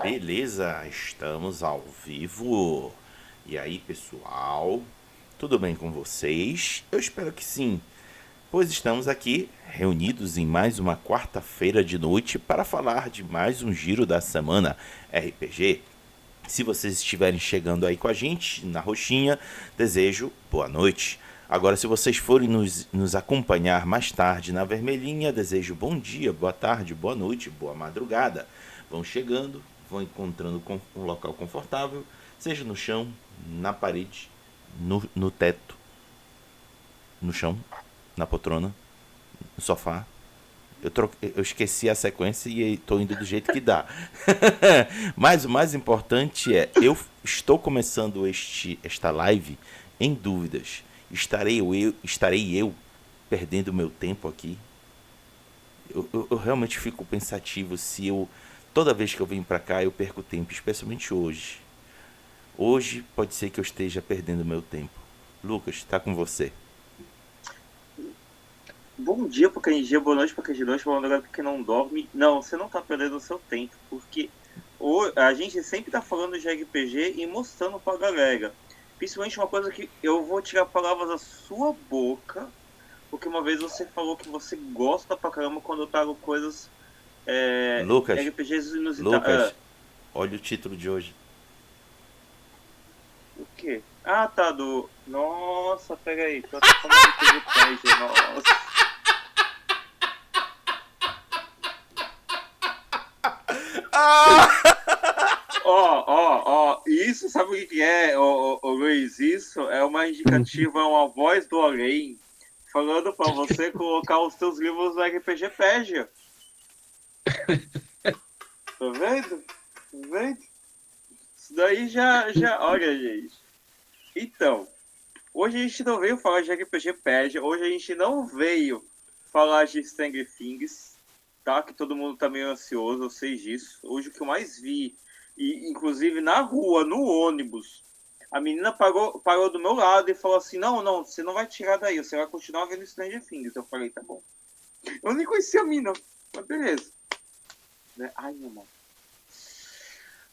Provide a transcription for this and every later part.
Beleza, estamos ao vivo. E aí, pessoal? Tudo bem com vocês? Eu espero que sim, pois estamos aqui reunidos em mais uma quarta-feira de noite para falar de mais um giro da semana RPG. Se vocês estiverem chegando aí com a gente na roxinha, desejo boa noite. Agora, se vocês forem nos acompanhar mais tarde na vermelhinha, desejo bom dia, boa tarde, boa noite, boa madrugada. Vão chegando, vão encontrando um local confortável, seja no chão, na parede, no teto, no chão, na poltrona, no sofá. Eu esqueci a sequência e estou indo do jeito que dá. Mas o mais importante é, eu estou começando esta live em dúvidas. Estarei eu perdendo meu tempo aqui? Eu realmente fico pensativo se eu, toda vez que eu venho para cá, eu perco tempo, especialmente hoje. Hoje pode ser que eu esteja perdendo meu tempo. Lucas, está com você. Bom dia pra quem dia, boa noite pra quem de noite, boa madrugada pra quem não dorme. Não, você não tá perdendo o seu tempo, porque a gente sempre tá falando de RPG e mostrando pra galera. Principalmente uma coisa que eu vou tirar palavras da sua boca, porque uma vez você falou que você gosta pra caramba quando eu trago coisas Lucas, RPGs inusitados. Lucas, olha o título de hoje. O quê? Ah, tá, do... Nossa, pega aí, tô até falando RPG Page, nossa. Isso, sabe o que é, Luiz? Isso é uma indicativa, é uma voz do além falando para você colocar os seus livros no RPGpedia. Tá vendo? Tá vendo? Isso daí olha, gente. Então, hoje a gente não veio falar de RPGpedia, hoje a gente não veio falar de Stranger Things, tá? Que todo mundo tá meio ansioso, eu sei disso. Hoje o que eu mais vi, e inclusive na rua, no ônibus, a menina parou do meu lado e falou assim: Não, não, você não vai tirar daí, você vai continuar vendo Stranger Things. Eu falei: Tá bom. Eu nem conhecia a mina, mas beleza. Né? Ai, meu irmão.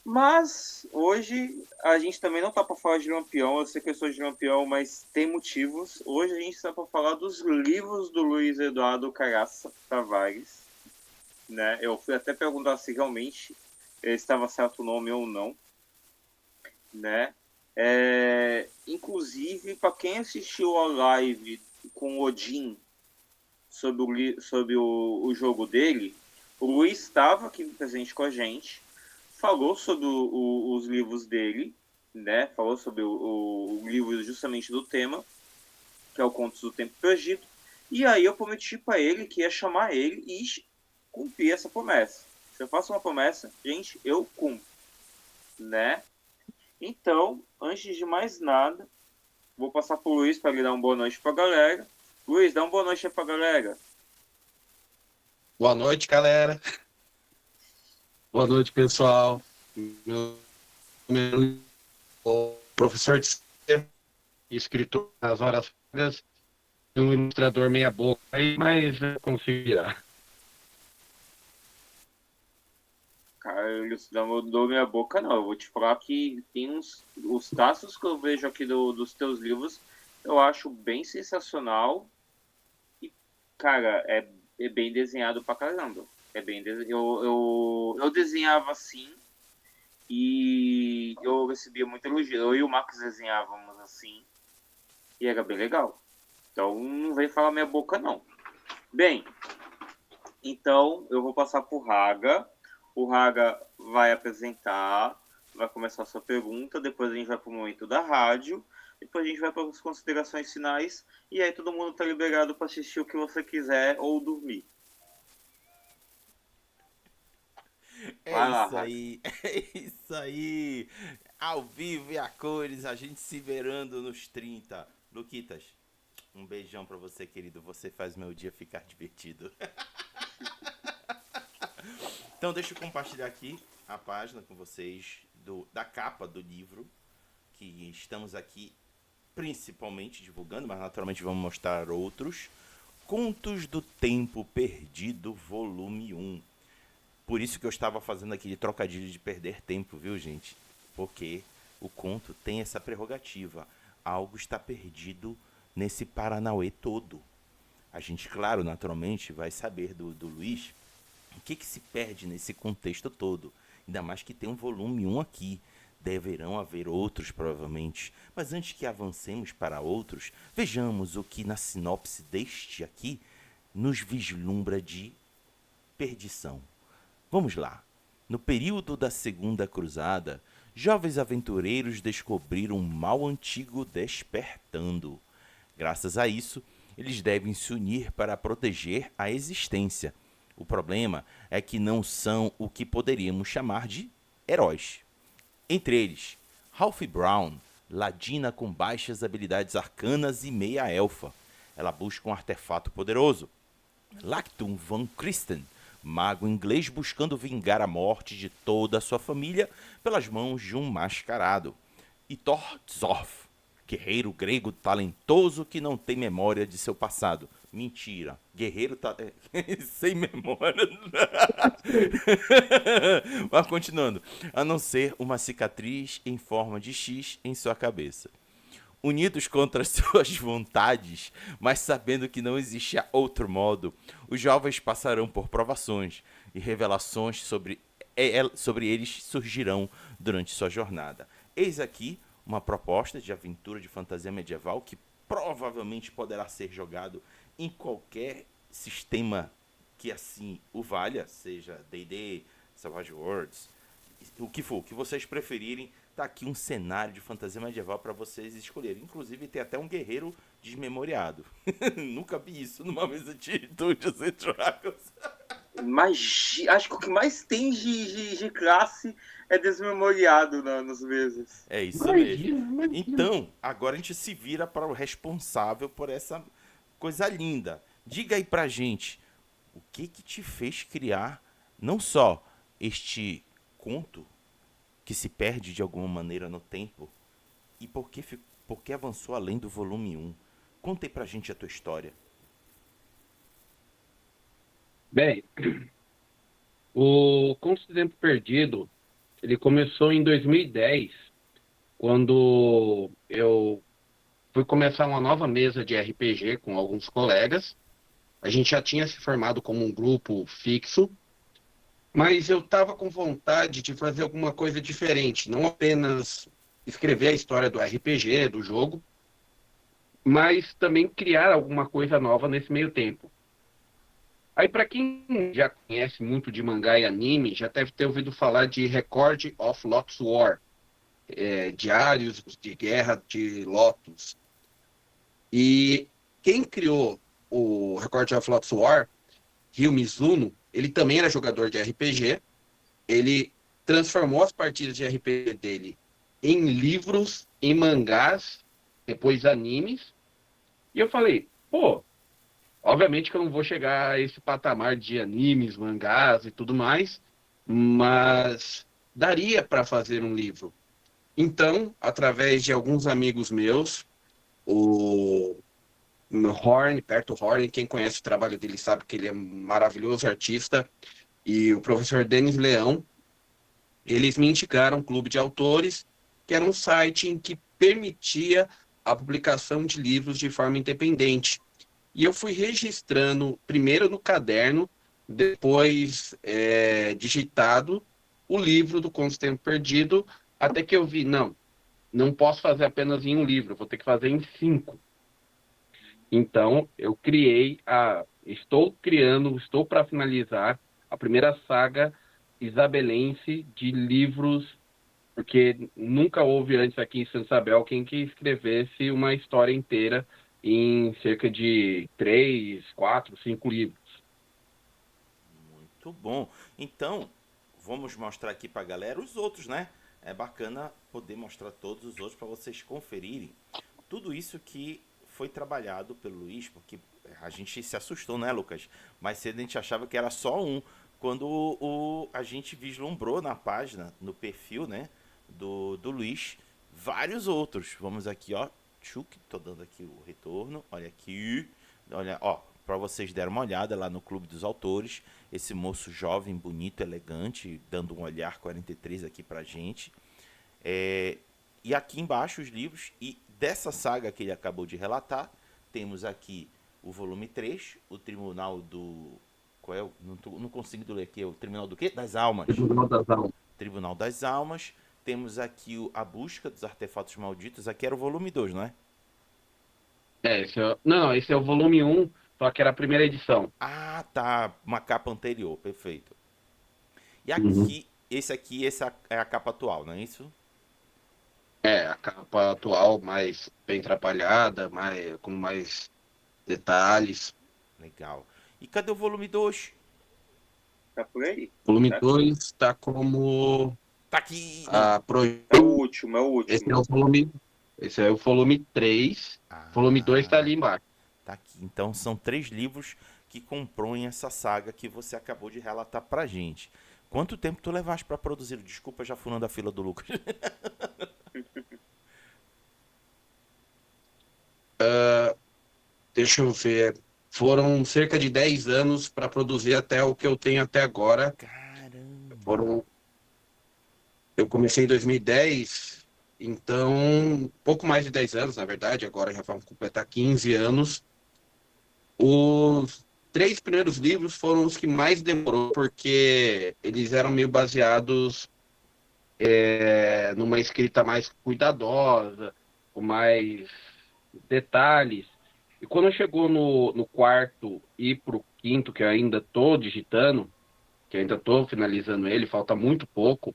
Mas hoje a gente também não tá para falar de Lampião. Eu sei que eu sou de Lampião, mas tem motivos. Hoje a gente está para falar dos livros do Luiz Eduardo Caraça Tavares. Né? Eu fui até perguntar se realmente estava certo o nome ou não. Né? Inclusive, para quem assistiu a live com o Odin sobre o jogo dele, o Luiz estava aqui presente com a gente, falou sobre os livros dele, né? Falou sobre o livro justamente do tema, que é o Contos do Tempo Perdido. E aí eu prometi para ele que ia chamar ele e cumprir essa promessa. Se eu faço uma promessa, gente, eu cumpro, né? Então, antes de mais nada, vou passar pro Luiz para ele dar uma boa noite pra galera. Luiz, dá uma boa noite aí pra galera. Boa noite, galera. Boa noite, pessoal. Meu nome é Luiz, sou professor de cinema, escritor nas horas vagas, e um ilustrador meia boca aí, mas eu consigo virar. Cara, eu não dou minha boca, não. Eu vou te falar que tem os traços que eu vejo aqui dos teus livros, eu acho bem sensacional. E, cara, é bem desenhado pra caramba. Eu desenhava assim e eu recebia muito elogio. Eu e o Marcos desenhávamos assim e era bem legal. Então não vem falar minha boca, não. Bem, então eu vou passar pro Raga. O Raga vai apresentar, vai começar a sua pergunta, depois a gente vai pro momento da rádio, depois a gente vai para as considerações finais e aí todo mundo tá liberado para assistir o que você quiser ou dormir. É Vai lá, isso Raga. aí, é isso aí. Ao vivo e a cores, a gente se verando nos 30. Luquitas, um beijão pra você, querido. Você faz meu dia ficar divertido. Então, deixa eu compartilhar aqui a página com vocês da capa do livro que estamos aqui principalmente divulgando, mas naturalmente vamos mostrar outros. Contos do Tempo Perdido, volume 1. Por isso que eu estava fazendo aquele trocadilho de perder tempo, viu, gente? Porque o conto tem essa prerrogativa. Algo está perdido nesse Paranauê todo. A gente, claro, naturalmente, vai saber do Luiz o que se perde nesse contexto todo. Ainda mais que tem um volume 1 aqui. Deverão haver outros, provavelmente. Mas antes que avancemos para outros, vejamos o que na sinopse deste aqui nos vislumbra de perdição. Vamos lá. No período da Segunda Cruzada, jovens aventureiros descobriram um mal antigo despertando. Graças a isso, eles devem se unir para proteger a existência. O problema é que não são o que poderíamos chamar de heróis. Entre eles, Ralph Brown, ladina com baixas habilidades arcanas e meia-elfa. Ela busca um artefato poderoso. Lactum Van Christen, mago inglês buscando vingar a morte de toda a sua família pelas mãos de um mascarado. E Thor Zorf, guerreiro grego talentoso que não tem memória de seu passado. Mentira, guerreiro sem memória. Mas continuando, a não ser uma cicatriz em forma de X em sua cabeça. Unidos contra suas vontades, mas sabendo que não existia outro modo, os jovens passarão por provações e revelações sobre eles surgirão durante sua jornada. Eis aqui uma proposta de aventura de fantasia medieval que provavelmente poderá ser jogado em qualquer sistema que assim o valha, seja D&D, Savage Worlds, o que for, o que vocês preferirem. Tá aqui um cenário de fantasia medieval para vocês escolherem. Inclusive tem até um guerreiro desmemoriado. Nunca vi isso numa mesa de Dungeons and Dragons. Mas acho que o que mais tem de classe é desmemoriado nas mesas. É isso mesmo. Então, agora a gente se vira para o responsável por essa coisa linda. Diga aí pra gente, o que te fez criar não só este conto que se perde de alguma maneira no tempo, e por que avançou além do volume 1? Conta aí pra gente a tua história. Bem, o Conto do Tempo Perdido, ele começou em 2010, quando eu fui começar uma nova mesa de RPG com alguns colegas. A gente já tinha se formado como um grupo fixo, mas eu estava com vontade de fazer alguma coisa diferente, não apenas escrever a história do RPG, do jogo, mas também criar alguma coisa nova nesse meio tempo. Aí, para quem já conhece muito de mangá e anime, já deve ter ouvido falar de Record of Lotus War, Diários de Guerra de Lotus. E quem criou o Record of Lotus War, Ryo Mizuno, ele também era jogador de RPG. Ele transformou as partidas de RPG dele em livros, em mangás, depois animes. E eu falei, pô, obviamente que eu não vou chegar a esse patamar de animes, mangás e tudo mais, mas daria para fazer um livro. Então, através de alguns amigos meus, o Horn, Perto Horn, quem conhece o trabalho dele sabe que ele é um maravilhoso artista, e o professor Denis Leão, eles me indicaram um clube de autores, que era um site em que permitia a publicação de livros de forma independente. E eu fui registrando, primeiro no caderno, depois digitado, o livro do Conto do Tempo Perdido, até que eu vi, não posso fazer apenas em um livro, vou ter que fazer em 5. Então, eu estou para finalizar a primeira saga isabelense de livros, porque nunca houve antes aqui em Santa Isabel quem que escrevesse uma história inteira em cerca de 3, 4, 5 livros. Muito bom. Então, vamos mostrar aqui pra galera os outros, né? É bacana poder mostrar todos os outros para vocês conferirem tudo isso que foi trabalhado pelo Luiz, porque a gente se assustou, né, Lucas? Mais cedo a gente achava que era só um. Quando a gente vislumbrou na página, no perfil, né, do Luiz, vários outros. Vamos aqui, ó. Tchuk, tô dando aqui o retorno. Olha aqui. Olha, ó. para vocês derem uma olhada lá no Clube dos Autores. Esse moço jovem, bonito, elegante, dando um olhar 43 aqui pra gente. E aqui embaixo os livros, e dessa saga que ele acabou de relatar, temos aqui o volume 3, o Tribunal do... Qual é? Não consigo ler aqui. O Tribunal do quê? Das Almas. Tribunal das Almas. Tribunal das Almas. Temos aqui A Busca dos Artefatos Malditos. Aqui era o volume 2, não é? Não, esse é o volume 1, só que era a primeira edição. Ah, tá. Uma capa anterior. Perfeito. E Uhum. aqui, essa é a capa atual, não é isso? A capa atual mais bem trabalhada, com mais detalhes. Legal. E cadê o volume 2? Tá por aí. Volume Tá, 2 está como Tá aqui. Não. a projeto. é o último, é o Esse é último. o volume. Esse é o volume 3. Volume 2 está Ah, ali embaixo. tá aqui. Então são 3 livros que compõem essa saga que você acabou de relatar pra gente. Quanto tempo tu levaste pra produzir? Desculpa, já furando a fila do Lucas. Deixa eu ver. Foram cerca de 10 anos para produzir até o que eu tenho até agora. Caramba. Foram, eu comecei em 2010, então pouco mais de 10 anos, na verdade, agora já vamos completar 15 anos. Os 3 primeiros livros foram os que mais demorou, porque eles eram meio baseados numa escrita mais cuidadosa, com mais detalhes. E quando chegou no quarto e pro quinto, que eu ainda estou digitando, que eu ainda estou finalizando ele, falta muito pouco,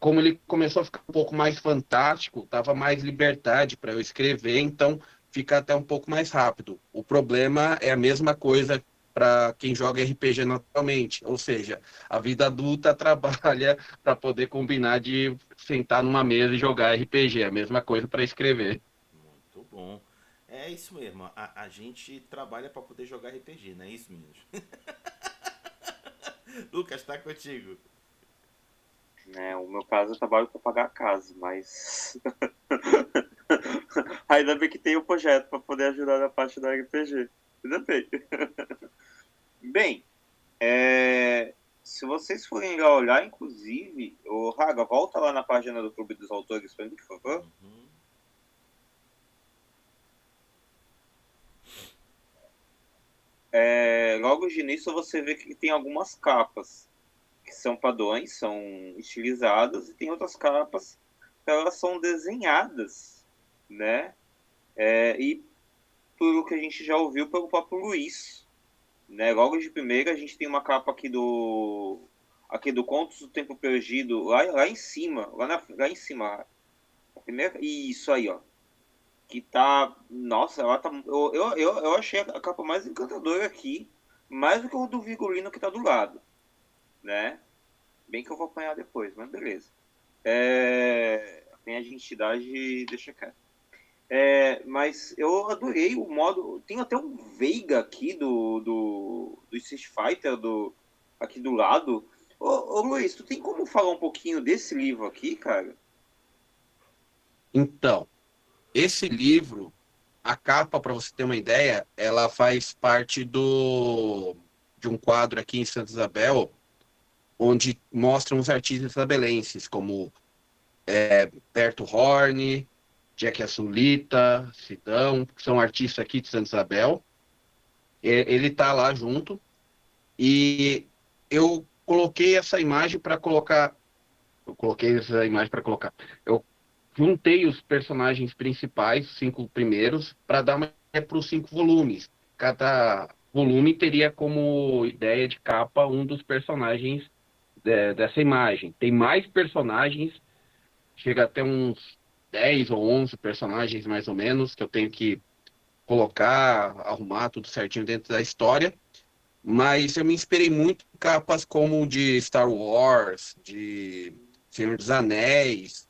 como ele começou a ficar um pouco mais fantástico, tava mais liberdade para eu escrever, então fica até um pouco mais rápido. O problema é a mesma coisa para quem joga RPG naturalmente, ou seja, a vida adulta trabalha para poder combinar de sentar numa mesa e jogar RPG, a mesma coisa para escrever. Muito bom. É isso mesmo. A gente trabalha pra poder jogar RPG, não é isso, meninos? Lucas, tá contigo. Né, o meu caso, eu trabalho para pagar a casa, mas ainda bem que tem o projeto para poder ajudar na parte do RPG. Ainda bem. Bem, se vocês forem lá olhar, inclusive, o Raga, volta lá na página do Clube dos Autores para mim, por favor. Uhum. Logo de início você vê que tem algumas capas que são padrões, são estilizadas, e tem outras capas que elas são desenhadas, né? E pelo que a gente já ouviu pelo próprio Luiz, né? Logo de primeira a gente tem uma capa aqui do Contos do Tempo Perdido, lá em cima, lá em cima, a primeira, isso aí, ó, que tá, nossa, ela tá, eu achei a capa mais encantadora aqui, mais do que o do Vigolino que tá do lado, né? Bem que eu vou apanhar depois, mas beleza. Tem a identidade, deixa quieto. Mas eu adorei o modo. Tem até um Veiga aqui do Street Fighter aqui do lado. Ô Luiz, tu tem como falar um pouquinho desse livro aqui, cara? Então, esse livro, a capa, para você ter uma ideia, ela faz parte de um quadro aqui em Santa Isabel, onde mostram os artistas isabelenses, como Berto Horn, Jack Açulita, Sidão, que são artistas aqui de Santa Isabel. Ele está lá junto, e eu coloquei essa imagem para colocar. Eu coloquei essa imagem para colocar. Eu juntei os personagens principais, os 5 primeiros, para dar uma ideia para os 5 volumes. Cada volume teria como ideia de capa um dos personagens dessa imagem. Tem mais personagens, chega até uns 10 ou 11 personagens mais ou menos, que eu tenho que colocar, arrumar tudo certinho dentro da história. Mas eu me inspirei muito em capas como de Star Wars, de Senhor dos Anéis,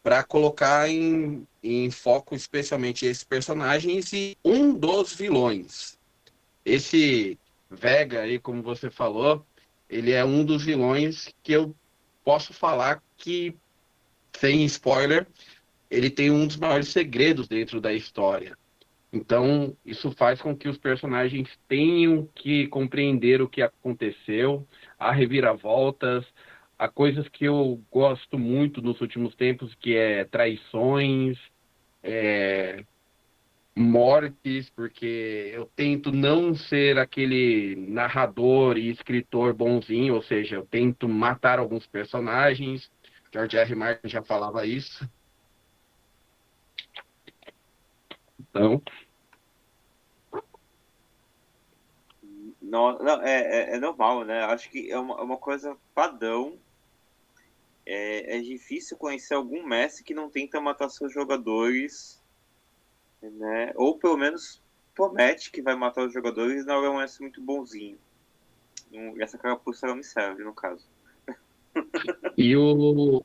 para colocar em foco especialmente esses personagens e um dos vilões. Esse Vega aí, como você falou, ele é um dos vilões que eu posso falar que, sem spoiler, ele tem um dos maiores segredos dentro da história. Então, isso faz com que os personagens tenham que compreender o que aconteceu, há reviravoltas, há coisas que eu gosto muito nos últimos tempos, que é traições, é, mortes, porque eu tento não ser aquele narrador e escritor bonzinho, ou seja, eu tento matar alguns personagens. George R. Martin já falava isso. Então, Não, não, é normal, né? Acho que é uma coisa padrão. É difícil conhecer algum mestre que não tenta matar seus jogadores, né? Ou pelo menos promete que vai matar os jogadores e não é um mestre muito bonzinho. Essa carapuça não me serve, no caso. e o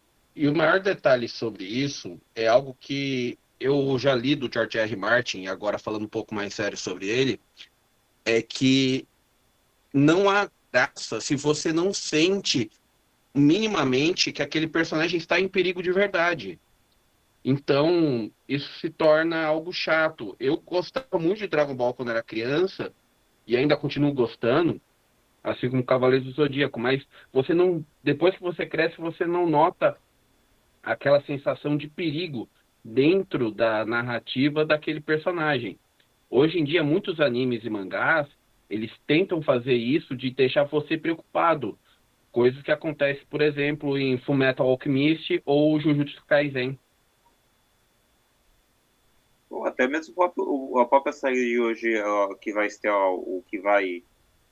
maior detalhe sobre isso é algo que eu já li do George R. Martin, e agora falando um pouco mais sério sobre ele, é que não há graça se você não sente minimamente que aquele personagem está em perigo de verdade. Então, isso se torna algo chato. Eu gostava muito de Dragon Ball quando era criança, e ainda continuo gostando, assim como Cavaleiros do Zodíaco, mas você não, depois que você cresce, você não nota aquela sensação de perigo dentro da narrativa daquele personagem. Hoje em dia, muitos animes e mangás, eles tentam fazer isso de deixar você preocupado, coisas que acontecem, por exemplo, em Fullmetal Alchemist ou Jujutsu Kaisen. Ou até mesmo a própria série de hoje, ó, que vai estrear o que vai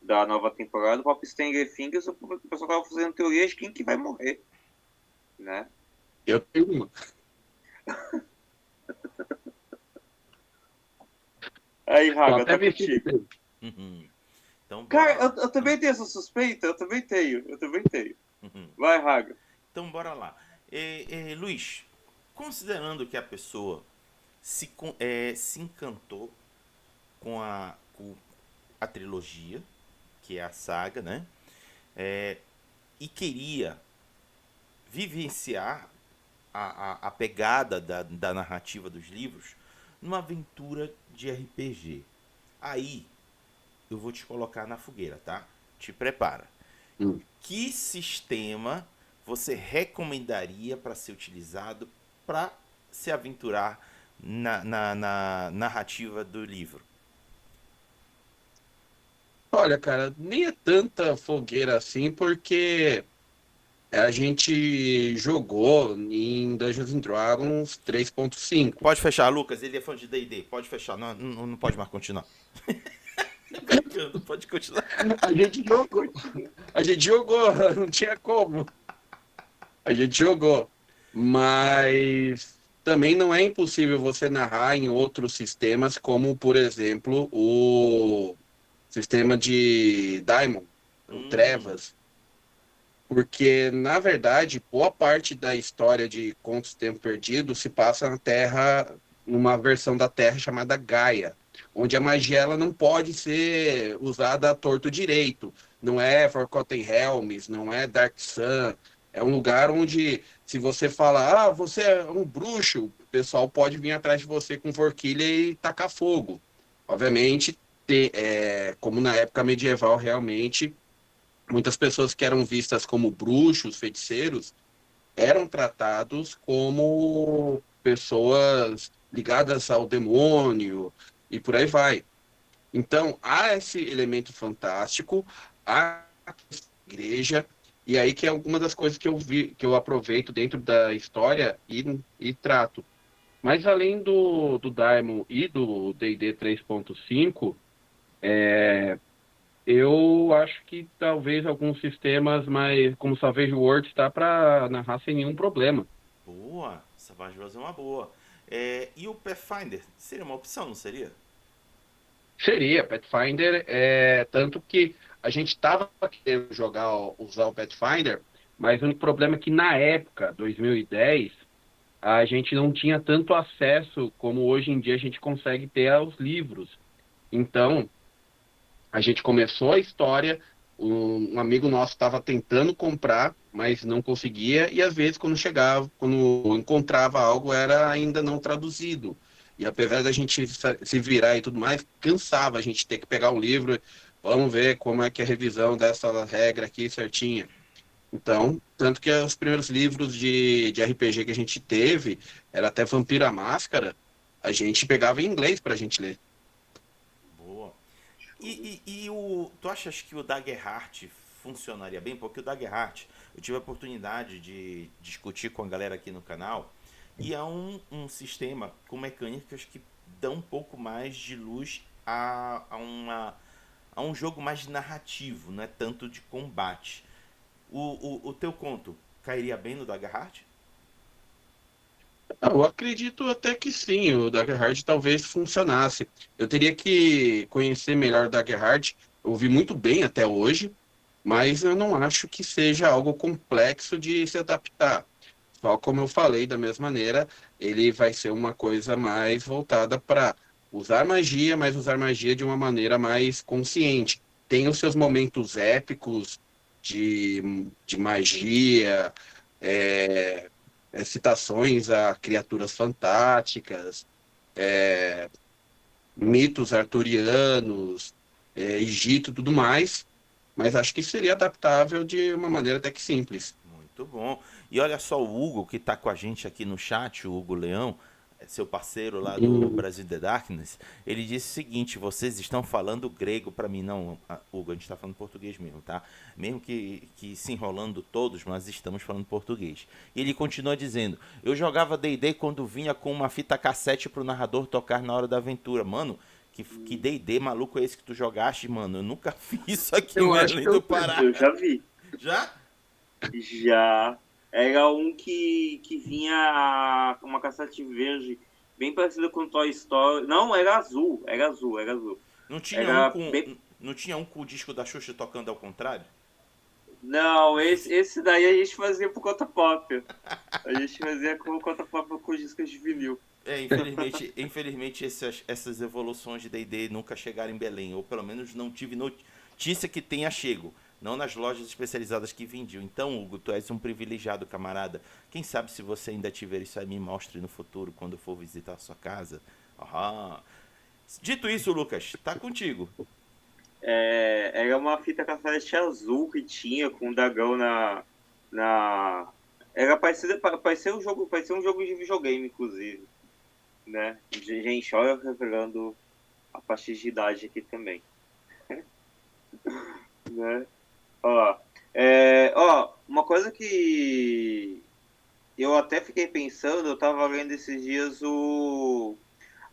dar a nova temporada, o próprio Stranger Things, o pessoal tava fazendo teorias de quem que vai morrer, né? Eu tenho uma. Aí, Tô Raga, até tá vestido contigo. dele. Uhum. Então, Cara, bora. eu também tenho essa suspeita, eu também tenho, eu também tenho. Uhum. Vai, Raga. Então, bora lá. Luiz, considerando que a pessoa se encantou com a trilogia, que é a saga, né? E queria vivenciar a pegada da narrativa dos livros numa aventura de RPG. Aí eu vou te colocar na fogueira, tá? Te prepara. Hum. Que sistema você recomendaria para ser utilizado para se aventurar na narrativa do livro? Olha, cara, nem é tanta fogueira assim, porque a gente jogou em Dungeons and Dragons 3.5. Pode fechar, Lucas. Ele é fã de D&D. Pode fechar. Não, não, não pode mais continuar. Brincando, pode continuar. A gente jogou, a gente jogou, não tinha como. A gente jogou. Mas também não é impossível você narrar em outros sistemas, como, por exemplo, o sistema de Daimon, o Hum, Trevas. Porque, na verdade, boa parte da história de Contos do Tempo Perdido se passa na Terra, numa versão da Terra chamada Gaia, onde a magia ela não pode ser usada à torto direito. Não é Forgotten Realms, não é Dark Sun. É um lugar onde, se você falar, ah, você é um bruxo, o pessoal pode vir atrás de você com forquilha e tacar fogo. Obviamente, como na época medieval, realmente muitas pessoas que eram vistas como bruxos, feiticeiros, eram tratados como pessoas ligadas ao demônio e por aí vai. Então, há esse elemento fantástico, há a igreja, e aí que é alguma das coisas que eu vi, que eu aproveito dentro da história e trato. Mas além do Daimon e do D&D 3.5, eu acho que talvez alguns sistemas mais, como Savage Worlds, está para narrar sem nenhum problema. boa. Savage Rose é uma boa. E o Pathfinder? Seria uma opção, não seria? Seria, Pathfinder, tanto que a gente estava querendo jogar, usar o Pathfinder, mas o único problema é que na época, 2010, a gente não tinha tanto acesso como hoje em dia a gente consegue ter aos livros. Então, a gente começou a história, um amigo nosso estava tentando comprar, mas não conseguia, e às vezes quando chegava, quando encontrava algo, era ainda não traduzido. E apesar da gente se virar e tudo mais, cansava a gente ter que pegar um livro, vamos ver como é que é a revisão dessa regra aqui certinha. Então, tanto que os primeiros livros de RPG que a gente teve, era até Vampira Máscara, a gente pegava em inglês pra gente ler. Boa. Tu achas que o Daggerheart funcionaria bem? Porque o Daggerheart, eu tive a oportunidade de discutir com a galera aqui no canal, e é um sistema com mecânicas que dão um pouco mais de luz a um jogo mais narrativo, não é tanto de combate. O teu conto cairia bem no Daggerheart? Eu acredito até que sim, o Daggerheart talvez funcionasse. Eu teria que conhecer melhor o Daggerheart, eu ouvi muito bem até hoje, mas eu não acho que seja algo complexo de se adaptar. Só como eu falei, da mesma maneira, ele vai ser uma coisa mais voltada para usar magia, mas usar magia de uma maneira mais consciente. Tem os seus momentos épicos de magia, é, citações a criaturas fantásticas, mitos arturianos, Egito e tudo mais, mas acho que seria adaptável de uma maneira até que simples. Muito bom. E olha só o Hugo que está com a gente aqui no chat, o Hugo Leão, seu parceiro lá do Hum, Brasil The Darkness. Ele disse o seguinte: vocês estão falando grego para mim. Não, Hugo, a gente está falando português mesmo, tá? Mesmo que se enrolando todos, mas estamos falando português. E ele continua dizendo: eu jogava D&D quando vinha com uma fita cassete pro narrador tocar na hora da aventura. Mano, que D&D maluco é esse que tu jogaste, mano? Eu nunca fiz isso aqui em eu acho Belém que do eu Pará. Eu já vi. Já? Já. Era um que vinha uma cassete verde, bem parecida com Toy Story. Não, era azul. Era azul, era azul. Não tinha um Era com. bem. Não tinha um com o disco da Xuxa tocando ao contrário? Não, esse daí a gente fazia por conta própria. A gente fazia por conta própria com discos de vinil. É, infelizmente essas evoluções de D&D nunca chegaram em Belém, ou pelo menos não tive notícia que tenha chego, não nas lojas especializadas que vendiam. Então, Hugo, tu és um privilegiado, camarada. Quem sabe se você ainda tiver isso aí, me mostre no futuro, quando for visitar a sua casa. Aham. Dito isso, Lucas, tá contigo. Era uma fita cassete azul que tinha com um dragão na. Era parecido, parecia um jogo de videogame, inclusive. Né? Gente, olha eu revelando a partir de idade aqui também. Né? Ó, uma coisa que eu até fiquei pensando, eu tava lendo esses dias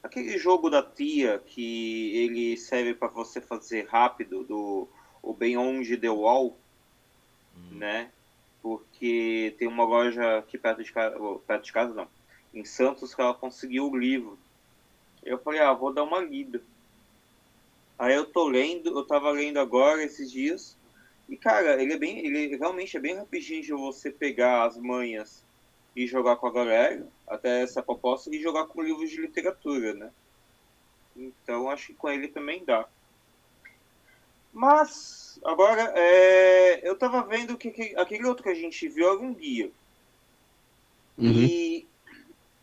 aquele jogo da tia que ele serve para você fazer rápido do o Beyond the Wall, né? Porque tem uma loja aqui perto de casa não, em Santos que ela conseguiu o livro. Eu falei, vou dar uma lida. Aí eu tava lendo agora esses dias. E cara, ele realmente é bem rapidinho de você pegar as manhas e jogar com a galera, até essa proposta, e jogar com livros de literatura, né? Então acho que com ele também dá. Mas, agora, eu tava vendo que aquele outro que a gente viu era um guia. uhum. E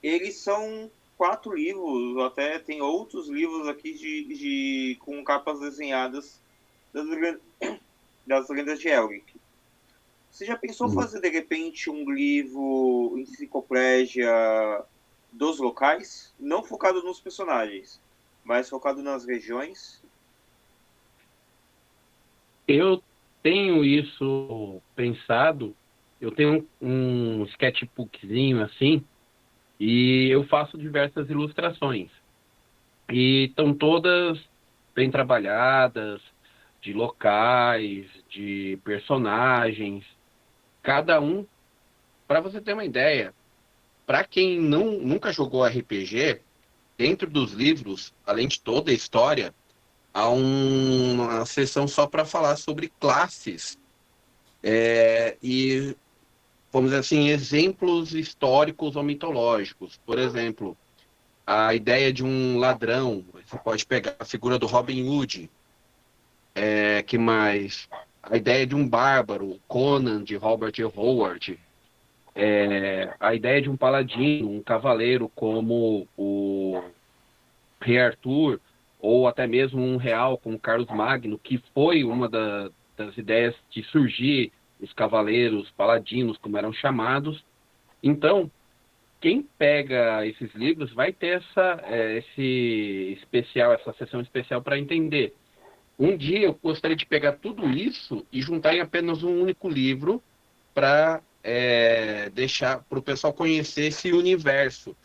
eles são 4 livros, até tem outros livros aqui com capas desenhadas das, das lendas de Elric. Você já pensou Uhum. fazer de repente um livro enciclopédia dos locais? Não focado nos personagens, mas focado nas regiões? Eu tenho isso pensado, eu tenho um sketchbookzinho assim, e eu faço diversas ilustrações. E estão todas bem trabalhadas, de locais, de personagens, cada um, para você ter uma ideia, para quem nunca jogou RPG, dentro dos livros, além de toda a história, há uma seção só para falar sobre classes e, vamos dizer assim, exemplos históricos ou mitológicos. Por exemplo, a ideia de um ladrão, você pode pegar a figura do Robin Hood, que mais? A ideia de um bárbaro, Conan, de Robert E. Howard, a ideia de um paladino, um cavaleiro como o Rei Arthur, ou até mesmo um real como Carlos Magno, que foi uma das ideias de surgir os cavaleiros paladinos, como eram chamados. Então, quem pega esses livros vai ter esse especial, essa sessão especial para entender. Um dia eu gostaria de pegar tudo isso e juntar em apenas um único livro para deixar para o pessoal conhecer esse universo,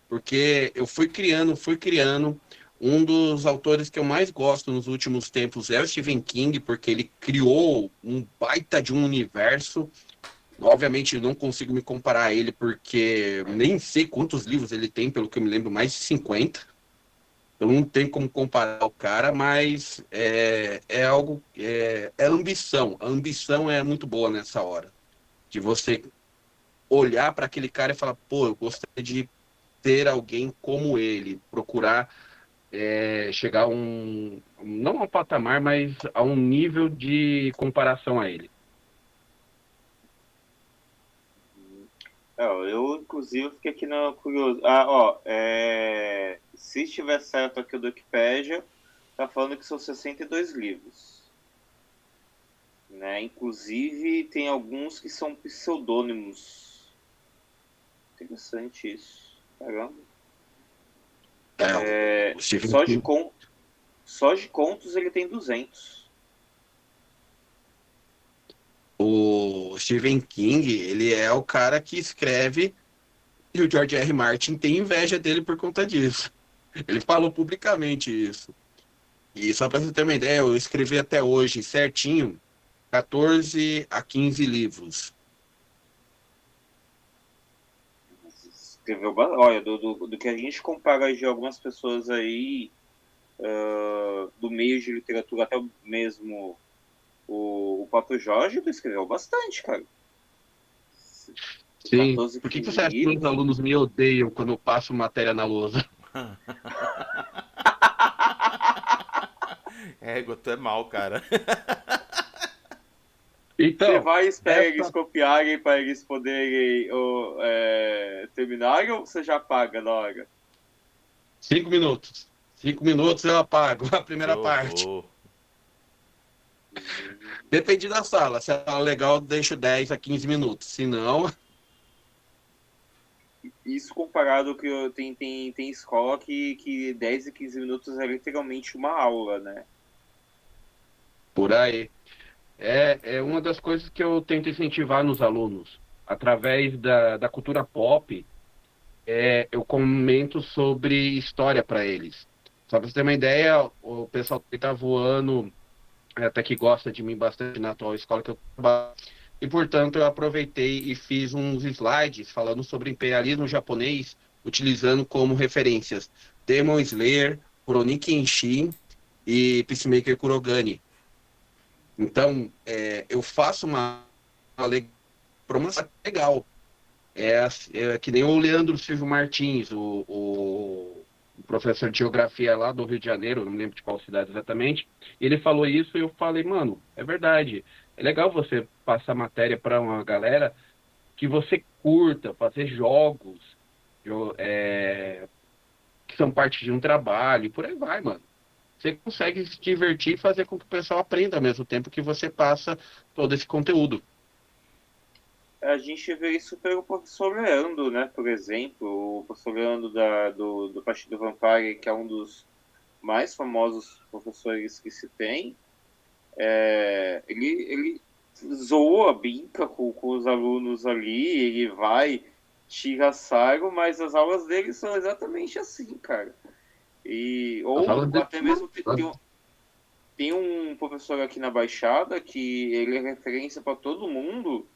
porque eu fui criando. Um dos autores que eu mais gosto nos últimos tempos é o Stephen King, porque ele criou um baita de um universo. Obviamente, eu não consigo me comparar a ele, porque nem sei quantos livros ele tem, pelo que eu me lembro, mais de 50. Eu não tenho como comparar o cara, mas é algo, é ambição. A ambição é muito boa nessa hora, de você olhar para aquele cara e falar, pô, eu gostaria de ter alguém como ele, procurar chegar a não a um patamar, mas a um nível de comparação a ele. Eu, inclusive, fiquei aqui na curioso. Se estiver certo aqui o do Wikipedia, tá falando que são 62 livros. Né? Inclusive, tem alguns que são pseudônimos. Interessante isso. Caramba. O Stephen Só King, só de contos ele tem 200. o Stephen King, ele é o cara que escreve e o George R. Martin tem inveja dele por conta disso. Ele falou publicamente isso. E só para você ter uma ideia, eu escrevi até hoje certinho 14 a 15 livros. Escreveu, olha, do que a gente compara de algumas pessoas aí, do meio de literatura, até mesmo o Papo Jorge, tu escreveu bastante, cara. Sim. 14, Por que 15 você acha que meus livros. alunos me odeiam quando eu passo matéria na lousa? Égua, tu é mal, cara. Você Então, vai esperar eles essa copiarem para eles poderem terminarem ou você já paga na hora? 5 minutos. 5 minutos eu apago a Que primeira parte. horror. Depende da sala. Se a sala é legal, eu deixo 10 a 15 minutos. Se não, Isso comparado que tem escola que 10 e 15 minutos é literalmente uma aula, né? por aí. É uma das coisas que eu tento incentivar nos alunos. Através da cultura pop, eu comento sobre história para eles. Só para você ter uma ideia, o pessoal que está voando, até que gosta de mim bastante na atual escola que eu trabalho, e portanto eu aproveitei e fiz uns slides falando sobre imperialismo japonês, utilizando como referências Demon Slayer, Rurouni Kenshin e Peacemaker Kurogane. Então, eu faço uma promoção legal. É que nem o Leandro Silvio Martins, o professor de geografia lá do Rio de Janeiro, não lembro de qual cidade exatamente. Ele falou isso e eu falei, mano, é verdade. É legal você passar matéria para uma galera que você curta, fazer jogos jo- é, que são parte de um trabalho, e por aí vai, mano. Você consegue se divertir e fazer com que o pessoal aprenda ao mesmo tempo que você passa todo esse conteúdo. A gente vê isso pelo professor Leandro, né? Por exemplo, o professor Leandro do Partido Vampire, que é um dos mais famosos professores que se tem, ele zoa, brinca com os alunos ali, ele vai, tira sarro, mas as aulas dele são exatamente assim, cara. As aulas Ou dele até são mesmo tem um professor aqui na Baixada que ele é referência para todo mundo.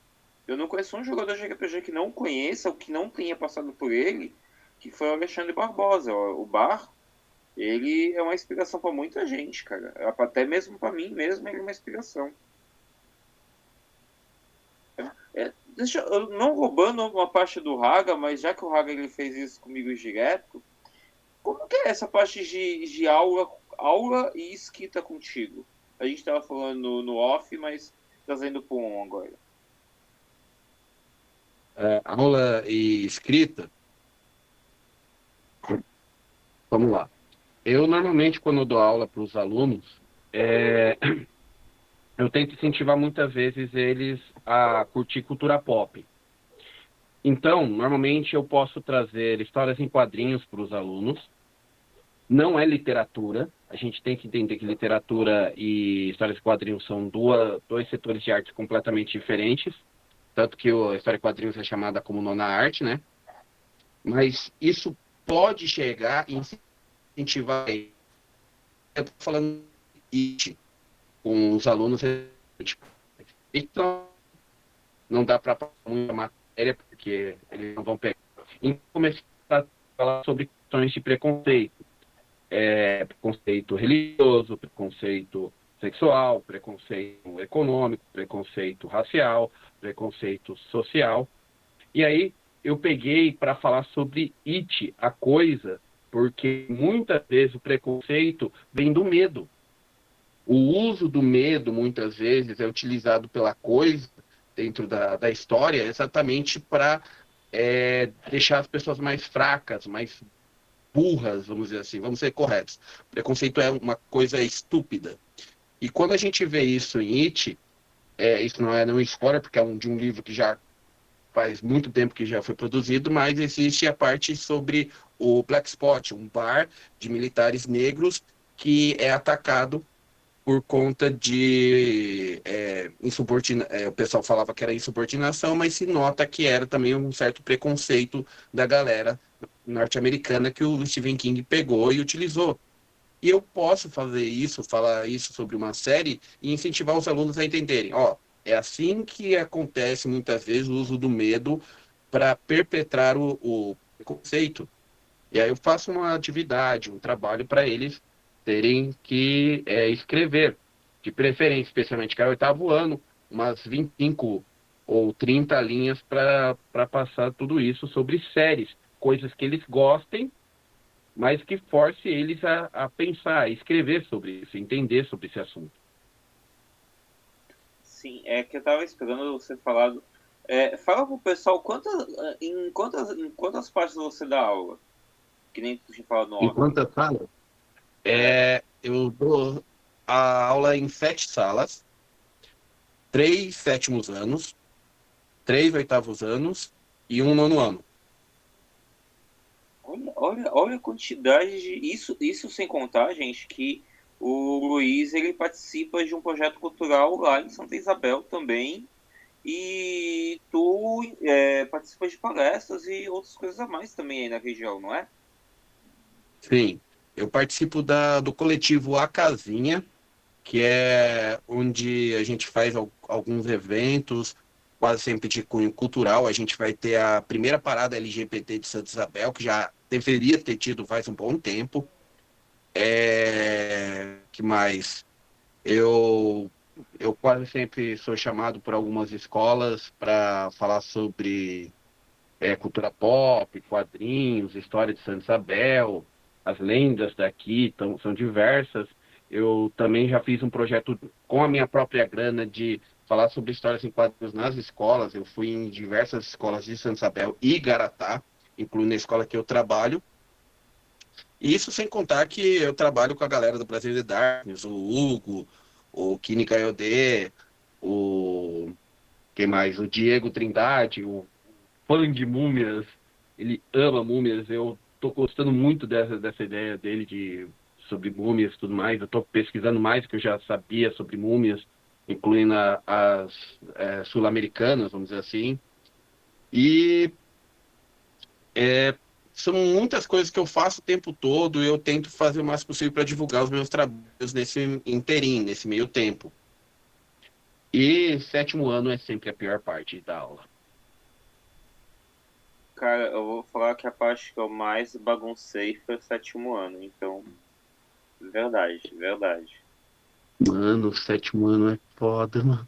Eu não conheço um jogador de RPG que não conheça ou que não tenha passado por ele, que foi o Alexandre Barbosa. O Bar, ele é uma inspiração para muita gente, cara. Até mesmo para mim mesmo, ele é uma inspiração. Não roubando uma parte do Raga, mas já que o Raga ele fez isso comigo direto, como que é essa parte de aula e escrita contigo? A gente estava falando no off, mas trazendo para on agora. Aula e escrita, vamos lá. Eu normalmente, quando eu dou aula para os alunos, é, eu tento incentivar muitas vezes eles a curtir cultura pop. Então, normalmente eu posso trazer histórias em quadrinhos para os alunos. Não é literatura. A gente tem que entender que literatura e histórias em quadrinhos são dois setores de arte completamente diferentes. Tanto que a história em quadrinhos é chamada como nona arte, né? Mas isso pode chegar e incentivar. Eu estou falando de com os alunos. Então, não dá para muita matéria, porque eles não vão pegar. Então, comecei a falar sobre questões de preconceito. Preconceito religioso, preconceito sexual, preconceito econômico, preconceito racial, preconceito social. E aí eu peguei para falar sobre it, a coisa, porque muitas vezes o preconceito vem do medo. O uso do medo, muitas vezes, é utilizado pela coisa dentro da história exatamente para deixar as pessoas mais fracas, mais burras, vamos dizer assim, vamos ser corretos. Preconceito é uma coisa estúpida. E quando a gente vê isso em It, isso não é nenhum spoiler, porque é de um livro que já faz muito tempo que já foi produzido, mas existe a parte sobre o Black Spot, um bar de militares negros que é atacado por conta de o pessoal falava que era insubordinação, mas se nota que era também um certo preconceito da galera norte-americana que o Stephen King pegou e utilizou. E eu posso fazer isso, falar isso sobre uma série e incentivar os alunos a entenderem, ó, é assim que acontece muitas vezes o uso do medo para perpetrar o preconceito. E aí eu faço uma atividade, um trabalho para eles terem que escrever, de preferência, especialmente que é o oitavo ano, umas 25 ou 30 linhas para passar tudo isso sobre séries, coisas que eles gostem, mas que force eles a pensar, a escrever sobre isso, entender sobre esse assunto. Sim, é que eu tava esperando você falar. Fala pro pessoal em quantas partes você dá aula? Que nem tu tinha falado no off. Enquanto eu falo, É, eu dou a aula em 7 salas, 3 7º anos, 3 8º anos e um nono ano. olha a quantidade de. Isso sem contar, gente, que o Luiz ele participa de um projeto cultural lá em Santa Isabel também. E tu participa de palestras e outras coisas a mais também aí na região, não é? Sim, eu participo do coletivo A Casinha, que é onde a gente faz alguns eventos, quase sempre de cunho cultural. A gente vai ter a primeira parada LGBT de Santa Isabel, que já deveria ter tido faz um bom tempo. Que mais? Eu, eu quase sempre sou chamado por algumas escolas para falar sobre cultura pop, quadrinhos, história de Santa Isabel, as lendas daqui são diversas. Eu também já fiz um projeto com a minha própria grana de falar sobre histórias em quadrinhos nas escolas. Eu fui em diversas escolas de Santa Isabel e Garatá, incluindo a escola que eu trabalho. Isso sem contar que eu trabalho com a galera do Brasil de Darkness, o Hugo, o Kini Kayode, o quem mais? O Diego Trindade, o fã de múmias, ele ama múmias. Eu tô gostando muito dessa ideia dele sobre múmias e tudo mais. Eu tô pesquisando mais do que eu já sabia sobre múmias, incluindo as sul-americanas, vamos dizer assim. E é, são muitas coisas que eu faço o tempo todo e eu tento fazer o máximo possível para divulgar os meus trabalhos nesse interim, nesse meio tempo. E 7º ano é sempre a pior parte da aula. Cara, eu vou falar que a parte que eu mais baguncei foi o sétimo ano, então, verdade, verdade. Mano, o 7º ano é foda, mano.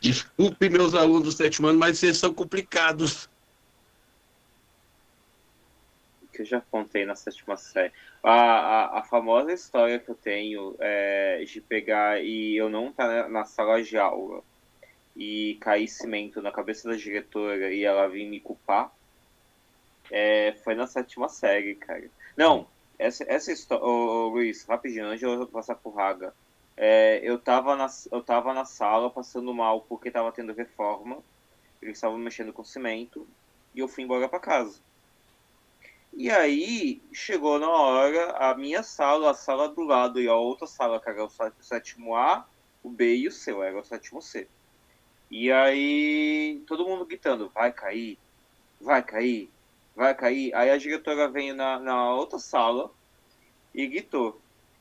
Desculpe, meus alunos do 7º ano, mas vocês são complicados. Que eu já contei na sétima série. A famosa história que eu tenho de pegar e eu não estar na sala de aula e cair cimento na cabeça da diretora e ela vir me culpar. Foi na sétima série, cara. Não, essa história. Ô, Luiz, rapidinho, antes de eu passar pro Raga. Eu tava na sala passando mal porque tava tendo reforma. Eles estavam mexendo com cimento. E eu fui embora pra casa. E aí, chegou na hora, a minha sala, a sala do lado e a outra sala, que era o sétimo A, o B e o C, era o sétimo C. E aí, todo mundo gritando, vai cair, vai cair, vai cair. Aí a diretora veio na outra sala e gritou,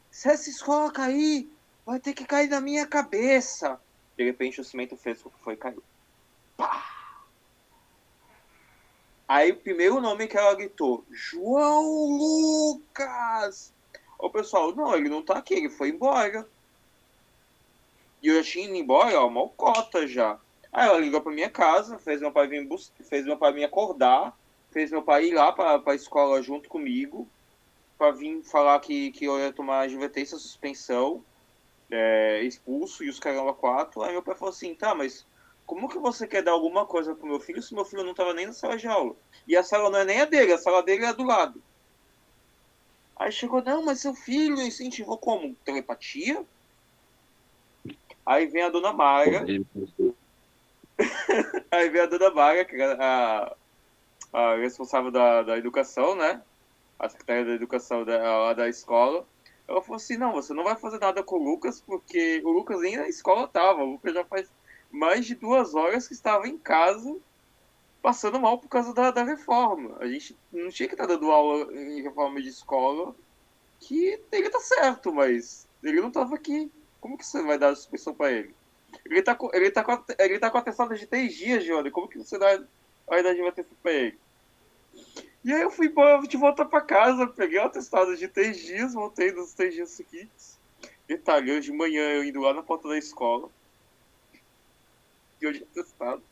se essa escola cair, vai ter que cair na minha cabeça. De repente o cimento fez o que foi cair. Pá! Aí o primeiro nome que ela gritou, João Lucas! O pessoal, não, ele não tá aqui, ele foi embora. E eu já tinha ido embora, ó, uma cota já. Aí ela ligou pra minha casa, fez meu pai vir fez meu pai me acordar, fez meu pai ir lá pra escola junto comigo, pra vir falar que eu ia tomar advertência, suspensão, expulso e os caramba quatro. Aí meu pai falou assim, tá, mas como que você quer dar alguma coisa pro meu filho se meu filho não tava nem na sala de aula? E a sala não é nem a dele, a sala dele é do lado. Aí chegou, não, mas seu filho incentivou como? Telepatia? Aí vem a dona Mara, aí vem a dona Mara, que é a responsável da educação, né? A secretária da educação da escola. Ela falou assim, não, você não vai fazer nada com o Lucas, porque o Lucas nem na escola tava. O Lucas já faz mais de 2 horas que estava em casa, passando mal por causa da reforma. A gente não tinha que estar dando aula em reforma de escola, que ele tá certo, mas ele não tava aqui. Como que você vai dar a suspensão pra ele? Ele tá com atestado de 3 dias, Johnny. Como que você vai dar advertência pra ele? E aí eu fui de volta pra casa, peguei o atestado de 3 dias, voltei nos 3 dias seguintes. Detalhe, hoje de manhã eu indo lá na porta da escola. E hoje atestado.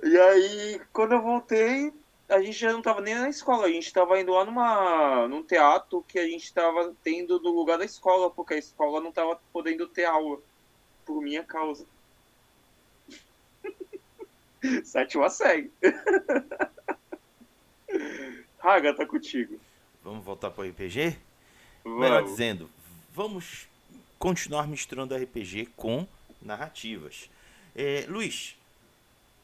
E aí, quando eu voltei, a gente já não tava nem na escola, a gente tava indo lá num teatro que a gente tava tendo no lugar da escola, porque a escola não tava podendo ter aula, por minha causa. Sétima série. Raga, tá contigo. Vamos voltar pro RPG? Melhor Vamos. dizendo, vamos continuar misturando RPG com narrativas. Luiz,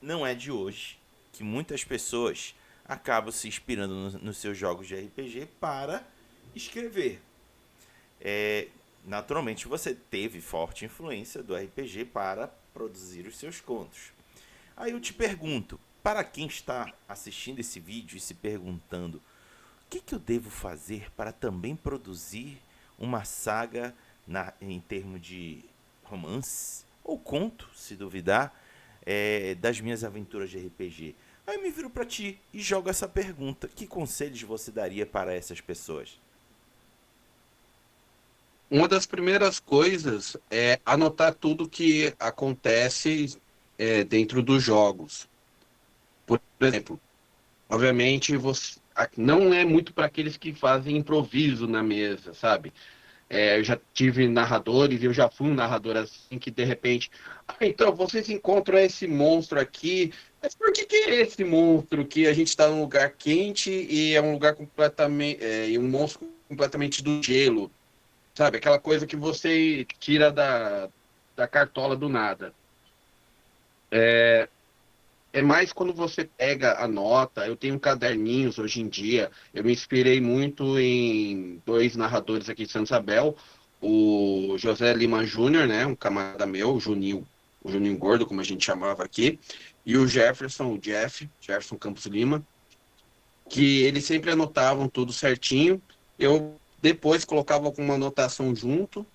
não é de hoje que muitas pessoas acabam se inspirando nos seus jogos de RPG para escrever. Naturalmente você teve forte influência do RPG para produzir os seus contos. Aí eu te pergunto, para quem está assistindo esse vídeo e se perguntando, o que eu devo fazer para também produzir uma saga em termos de romance ou conto, se duvidar, das minhas aventuras de RPG? Aí eu me viro para ti e jogo essa pergunta: que conselhos você daria para essas pessoas? Uma das primeiras coisas é anotar tudo que acontece dentro dos jogos. Por exemplo, obviamente não é muito para aqueles que fazem improviso na mesa, sabe? Eu já tive narradores, eu já fui um narrador assim que de repente, então vocês encontram esse monstro aqui, mas por que é esse monstro que a gente está num lugar quente e é um lugar completamente, e um monstro completamente do gelo, sabe? Aquela coisa que você tira da cartola do nada. É mais quando você pega a nota. Eu tenho caderninhos hoje em dia. Eu me inspirei muito em dois narradores aqui de Santa Isabel, o José Lima Júnior, né, um camarada meu, o Juninho Gordo, como a gente chamava aqui, e o Jefferson, o Jefferson Campos Lima, que eles sempre anotavam tudo certinho. Eu depois colocava alguma anotação junto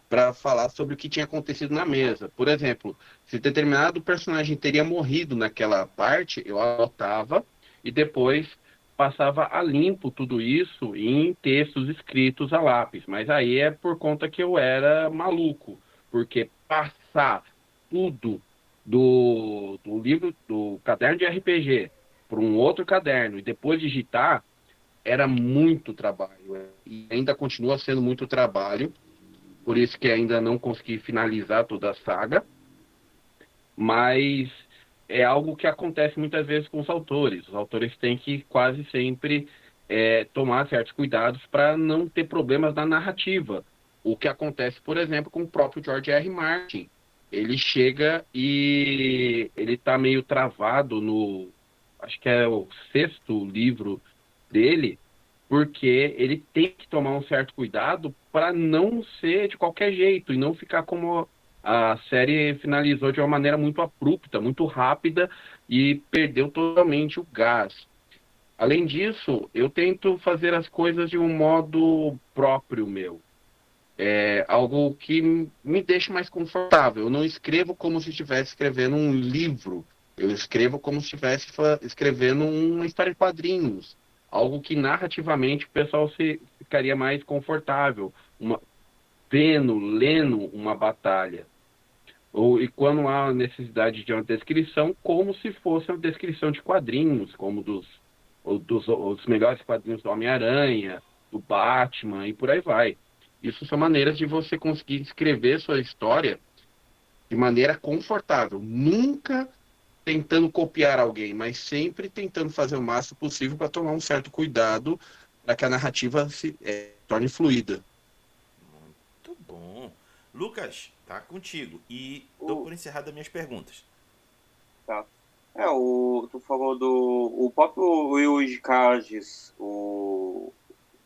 para falar sobre o que tinha acontecido na mesa. Por exemplo, se determinado personagem teria morrido naquela parte, eu anotava e depois passava a limpo tudo isso em textos escritos a lápis. Mas aí é por conta que eu era maluco, porque passar tudo do livro, do caderno de RPG para um outro caderno e depois digitar era muito trabalho. E ainda continua sendo muito trabalho, por isso que ainda não consegui finalizar toda a saga, mas é algo que acontece muitas vezes com os autores. Os autores têm que quase sempre tomar certos cuidados para não ter problemas na narrativa. O que acontece, por exemplo, com o próprio George R. Martin. Ele chega e ele está meio travado no, acho que é o sexto livro dele, porque ele tem que tomar um certo cuidado para não ser de qualquer jeito e não ficar como a série finalizou de uma maneira muito abrupta, muito rápida e perdeu totalmente o gás. Além disso, eu tento fazer as coisas de um modo próprio meu. É algo que me deixa mais confortável. Eu não escrevo como se estivesse escrevendo um livro. Eu escrevo como se estivesse escrevendo uma história de quadrinhos. Algo que narrativamente o pessoal ficaria mais confortável. Lendo uma batalha. E quando há necessidade de uma descrição, como se fosse uma descrição de quadrinhos, como os melhores quadrinhos do Homem-Aranha, do Batman e por aí vai. Isso são maneiras de você conseguir escrever sua história de maneira confortável. Nunca tentando copiar alguém, mas sempre tentando fazer o máximo possível para tomar um certo cuidado para que a narrativa se torne fluida. Muito bom. Lucas, tá contigo. E dou O, por encerrada minhas perguntas. tá. Tu falou o próprio Will Carges,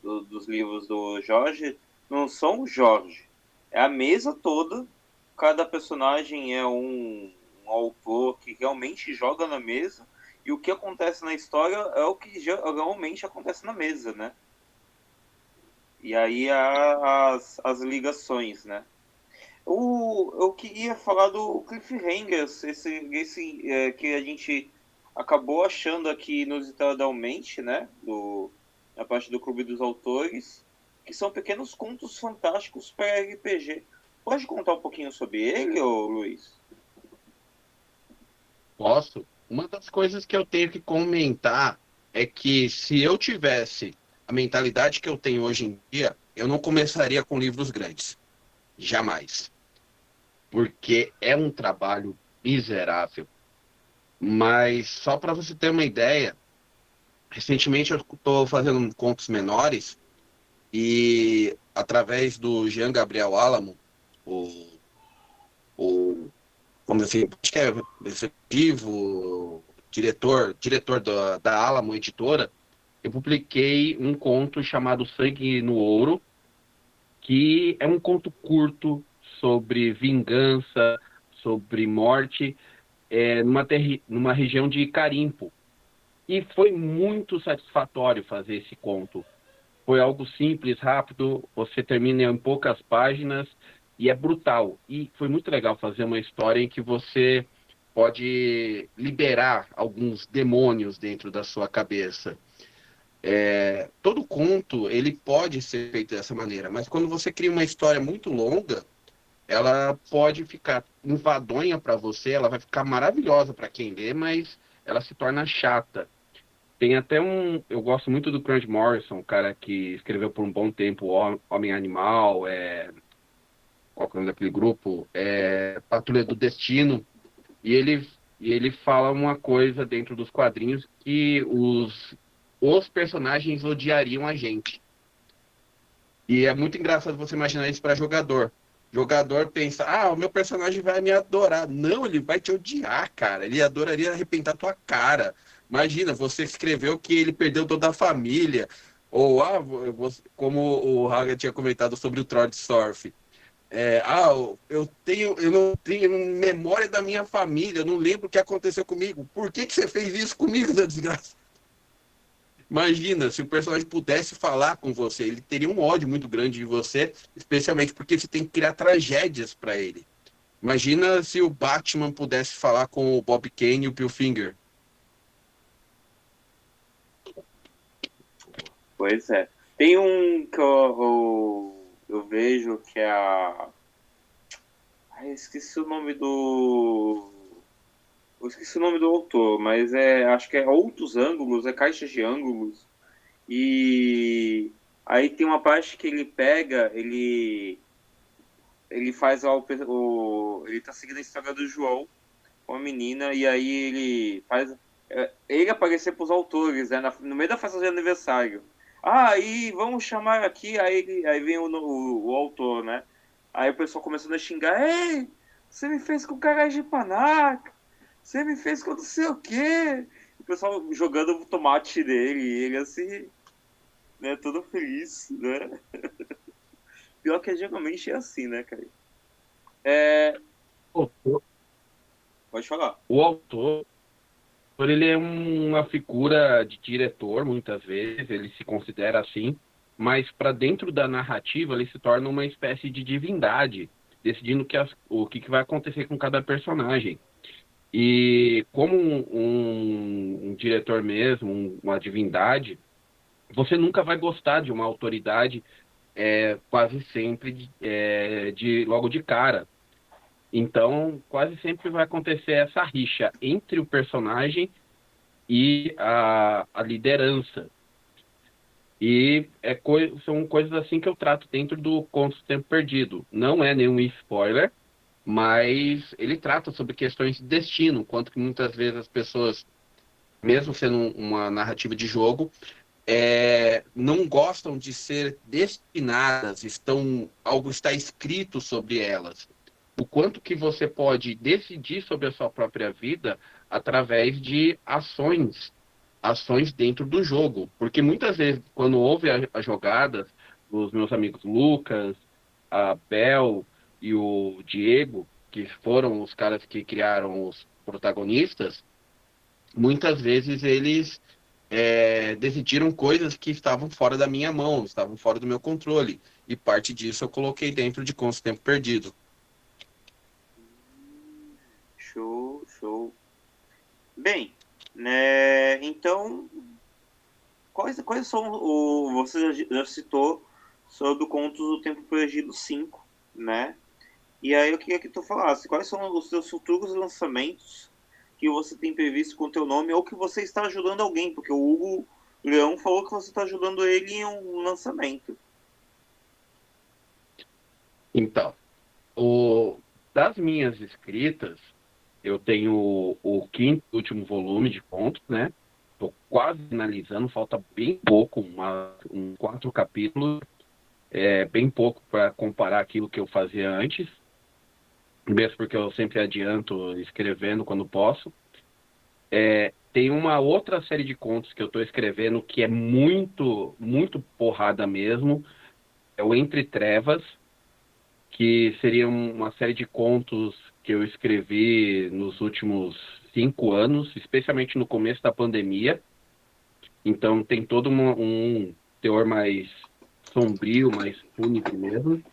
dos livros do Jorge, não são o Jorge. É a mesa toda, cada personagem é um autor que realmente joga na mesa, e o que acontece na história é o que realmente acontece na mesa, né? E aí há as ligações, né? Eu queria falar do Cliffhangers, que a gente acabou achando aqui inusitadamente, né? Na parte do Clube dos Autores, que são pequenos contos fantásticos para RPG. Pode contar um pouquinho sobre ele, ô Luiz? Posso? Uma das coisas que eu tenho que comentar é que se eu tivesse a mentalidade que eu tenho hoje em dia, eu não começaria com livros grandes. Jamais. Porque é um trabalho miserável. Mas só para você ter uma ideia, recentemente eu estou fazendo contos menores e através do Jean Gabriel Alamo, o, o vamos dizer assim, acho que é executivo, diretor da Alamo Editora, eu publiquei um conto chamado Sangue no Ouro, que é um conto curto sobre vingança, sobre morte, numa região de Carimpo. E foi muito satisfatório fazer esse conto. Foi algo simples, rápido, você termina em poucas páginas e é brutal. E foi muito legal fazer uma história em que você pode liberar alguns demônios dentro da sua cabeça. Todo conto ele pode ser feito dessa maneira, mas quando você cria uma história muito longa, ela pode ficar enfadonha para você, ela vai ficar maravilhosa para quem lê, mas ela se torna chata. Tem até eu gosto muito do Grant Morrison, o cara que escreveu por um bom tempo Homem Animal, qual que é o nome daquele grupo? Patrulha do Destino. E ele fala uma coisa dentro dos quadrinhos que os personagens odiariam a gente. E é muito engraçado você imaginar isso para jogador. Jogador pensa, o meu personagem vai me adorar. Não, ele vai te odiar, cara. Ele adoraria arrebentar tua cara. Imagina, você escreveu que ele perdeu toda a família. Ou, como o Haga tinha comentado sobre o Trod Surf. Eu não tenho memória da minha família, eu não lembro o que aconteceu comigo. Por que você fez isso comigo, da desgraça? Imagina, se o personagem pudesse falar com você, ele teria um ódio muito grande de você, especialmente porque você tem que criar tragédias para ele. Imagina se o Batman pudesse falar com o Bob Kane e o Bill Finger. Pois é. Tem um que eu vejo que é a. Ai, esqueci o nome do. Eu esqueci o nome do autor, mas acho que é Outros Ângulos, é Caixas de Ângulos. E aí tem uma parte que ele pega, ele faz ele tá seguindo a história do João, com a menina, e aí ele faz ele aparecer pros autores, né, no meio da festa de aniversário. Ah, e vamos chamar aqui, aí vem o autor, né? Aí o pessoal começando a xingar, ei, você me fez com cara de panaca, você me fez com não sei o quê. O pessoal jogando o tomate dele, e ele assim, né, todo feliz, né? Pior que geralmente é assim, né, cara? É, O pode falar. o autor, ele é uma figura de diretor, muitas vezes, ele se considera assim, mas para dentro da narrativa ele se torna uma espécie de divindade, decidindo o que vai acontecer com cada personagem. E como um diretor mesmo, uma divindade, você nunca vai gostar de uma autoridade quase sempre logo de cara. Então, quase sempre vai acontecer essa rixa entre o personagem e a liderança. E são coisas assim que eu trato dentro do Conto do Tempo Perdido. Não é nenhum spoiler, mas ele trata sobre questões de destino, quanto que muitas vezes as pessoas, mesmo sendo uma narrativa de jogo, não gostam de ser destinadas, algo está escrito sobre elas. O quanto que você pode decidir sobre a sua própria vida através de ações dentro do jogo. Porque muitas vezes, quando houve as jogadas dos meus amigos Lucas, a Bel e o Diego, que foram os caras que criaram os protagonistas, muitas vezes eles decidiram coisas que estavam fora da minha mão, estavam fora do meu controle. E parte disso eu coloquei dentro de Conto Tempo Perdido. Show, show. Bem, né, então, quais são você já citou sobre o Contos do Tempo Perdido 5, né? E aí eu queria que tu falasse, quais são os seus futuros lançamentos que você tem previsto com o teu nome ou que você está ajudando alguém, porque o Hugo Leão falou que você está ajudando ele em um lançamento. Então, das minhas escritas, eu tenho o quinto e último volume de contos, né? Estou quase finalizando, falta bem pouco, uns 4 capítulos, bem pouco para comparar aquilo que eu fazia antes, mesmo porque eu sempre adianto escrevendo quando posso. Tem uma outra série de contos que eu estou escrevendo que é muito, muito porrada mesmo, é o Entre Trevas, que seria uma série de contos que eu escrevi nos últimos 5 anos, especialmente no começo da pandemia. Então tem todo um teor mais sombrio, mais fúnebre mesmo,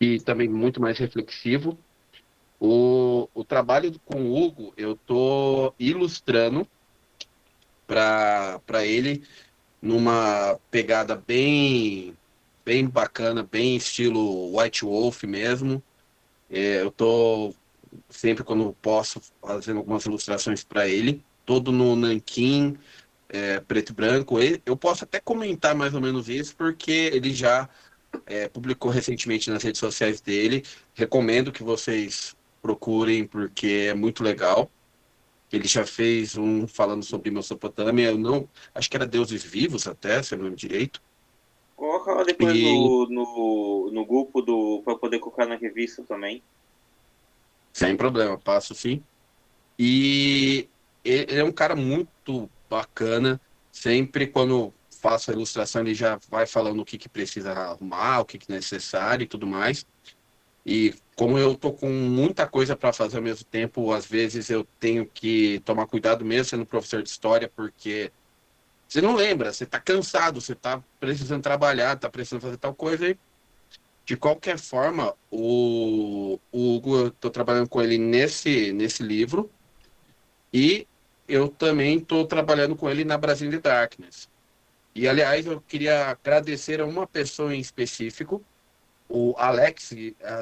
e também muito mais reflexivo. O trabalho com o Hugo, eu estou ilustrando para ele numa pegada bem bacana, bem estilo White Wolf mesmo. Eu tô sempre quando posso fazendo algumas ilustrações para ele, todo no nanquim, preto e branco. Eu posso até comentar mais ou menos isso, porque ele já publicou recentemente nas redes sociais dele. Recomendo que vocês procurem, porque é muito legal. Ele já fez um falando sobre Mesopotâmia, eu não, acho que era Deuses Vivos até, se eu não lembro direito. Coloca lá depois E no grupo para poder colocar na revista também. sem problema, passo sim. E ele é um cara muito bacana. Sempre quando faço a ilustração, ele já vai falando o que precisa arrumar, o que é necessário e tudo mais. E como eu tô com muita coisa para fazer ao mesmo tempo, às vezes eu tenho que tomar cuidado mesmo sendo professor de história, porque você não lembra, você está cansado, você está precisando trabalhar, está precisando fazer tal coisa. E de qualquer forma, o Hugo, eu estou trabalhando com ele nesse livro. E eu também estou trabalhando com ele na Brasil in Darkness. E, aliás, eu queria agradecer a uma pessoa em específico, o Alex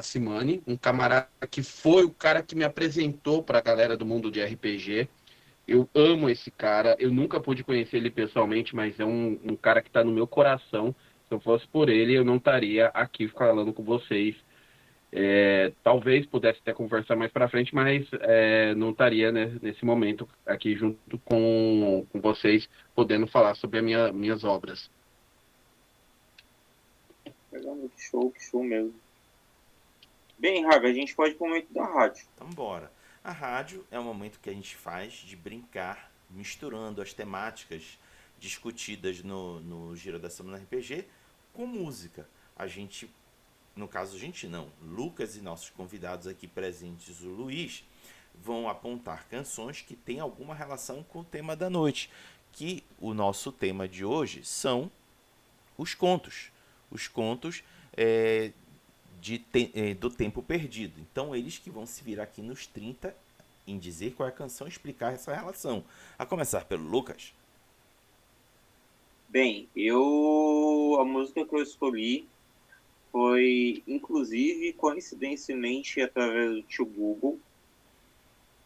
Simani, um camarada que foi o cara que me apresentou para a galera do mundo de RPG. Eu amo esse cara, eu nunca pude conhecer ele pessoalmente, mas é um cara que está no meu coração. Se eu fosse por ele, eu não estaria aqui falando com vocês Talvez pudesse até conversar mais para frente, mas não estaria, né, nesse momento aqui junto com vocês, podendo falar sobre minhas obras. Caramba, que show mesmo. Bem, Raga, a gente pode ir pro momento da rádio. Então bora. A rádio é um momento que a gente faz de brincar, misturando as temáticas discutidas no Giro da Semana RPG com música. A gente, no caso a gente não, Lucas e nossos convidados aqui presentes, o Luiz, vão apontar canções que têm alguma relação com o tema da noite. Que o nosso tema de hoje são os contos. Os contos do tempo perdido. Então eles que vão se virar aqui nos 30 em dizer qual é a canção e explicar essa relação. A começar pelo Lucas. Bem, a música que eu escolhi foi, inclusive, coincidentemente, através do tio Google.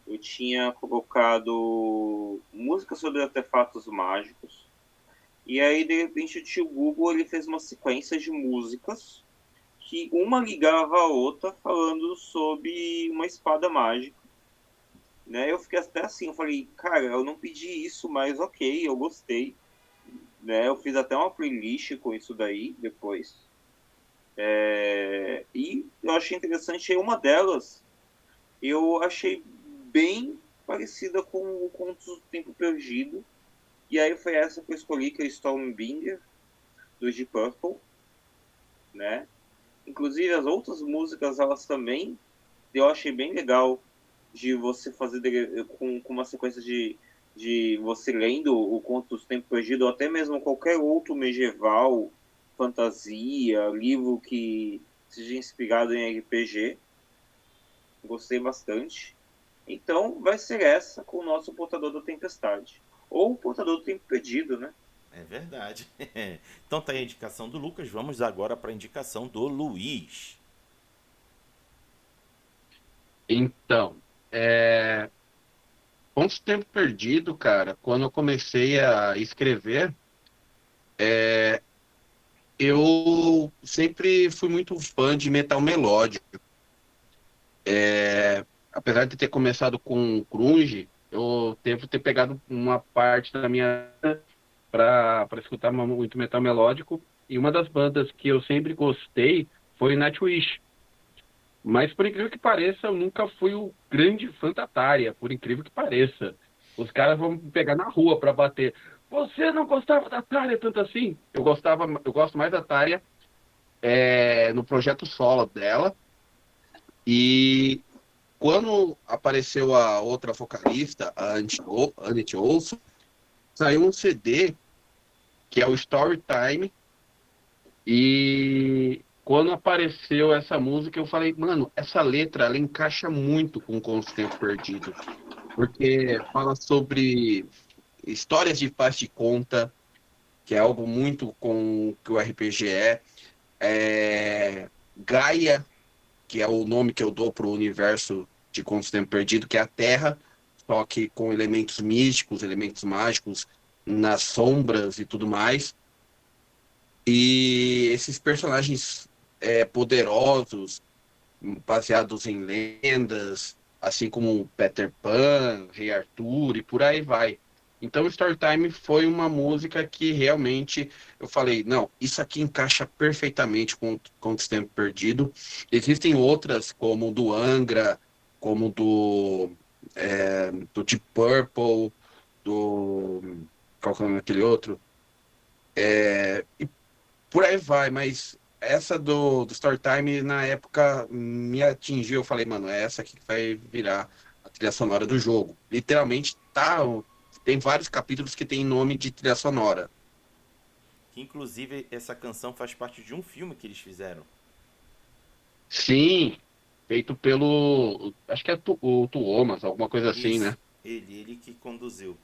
Eu tinha colocado música sobre artefatos mágicos. E aí, de repente, o tio Google ele fez uma sequência de músicas que uma ligava a outra falando sobre uma espada mágica. Né? Eu fiquei até assim, eu falei, cara, eu não pedi isso, mas ok, eu gostei. Né? Eu fiz até uma playlist com isso daí depois. E eu achei interessante, uma delas eu achei bem parecida com o Contos do Tempo Perdido. E aí foi essa que eu escolhi, que é Stormbringer, do Deep Purple. Né? Inclusive as outras músicas, elas também, eu achei bem legal de você fazer com uma sequência de você lendo o Conto do Tempo Perdido, ou até mesmo qualquer outro medieval, fantasia, livro que seja inspirado em RPG. Gostei bastante. Então vai ser essa com o nosso Portador da Tempestade. Ou o Portador do Tempo Perdido, né? É verdade. Então tá aí a indicação do Lucas. Vamos agora para a indicação do Luiz. Então, Pontos Tempo Perdido, cara, quando eu comecei a escrever, eu sempre fui muito fã de metal melódico. Apesar de ter começado com grunge, eu devo ter pegado uma parte da minha para escutar muito metal melódico. E uma das bandas que eu sempre gostei foi Nightwish. Mas, por incrível que pareça, eu nunca fui o grande fã da Tária, por incrível que pareça. Os caras vão me pegar na rua para bater. Você não gostava da Tária tanto assim? Eu gosto mais da Tária no projeto solo dela. E quando apareceu a outra vocalista, a Annette Olson, saiu um CD que é o Storytime. E quando apareceu essa música, eu falei, mano, essa letra ela encaixa muito com o Tempo Perdido, porque fala sobre histórias de faz de conta, que é algo muito com que o RPG Gaia, que é o nome que eu dou para o universo de Contos do Tempo Perdido, que é a Terra, só que com elementos místicos, elementos mágicos nas sombras e tudo mais. E esses personagens poderosos, baseados em lendas, assim como Peter Pan, Rei Arthur e por aí vai. Então, Storytime foi uma música que realmente eu falei, não, isso aqui encaixa perfeitamente com o Tempo Perdido. Existem outras, como o do Angra, como do Deep Purple, do... Qual que é o nome daquele outro? E por aí vai, mas essa do Storytime, na época, me atingiu. Eu falei, mano, é essa aqui que vai virar a trilha sonora do jogo. Literalmente, tem vários capítulos que tem nome de trilha sonora. Que inclusive essa canção faz parte de um filme que eles fizeram. Sim, feito pelo, acho que é o Tuomas, alguma coisa assim, Isso. né? Ele que conduziu.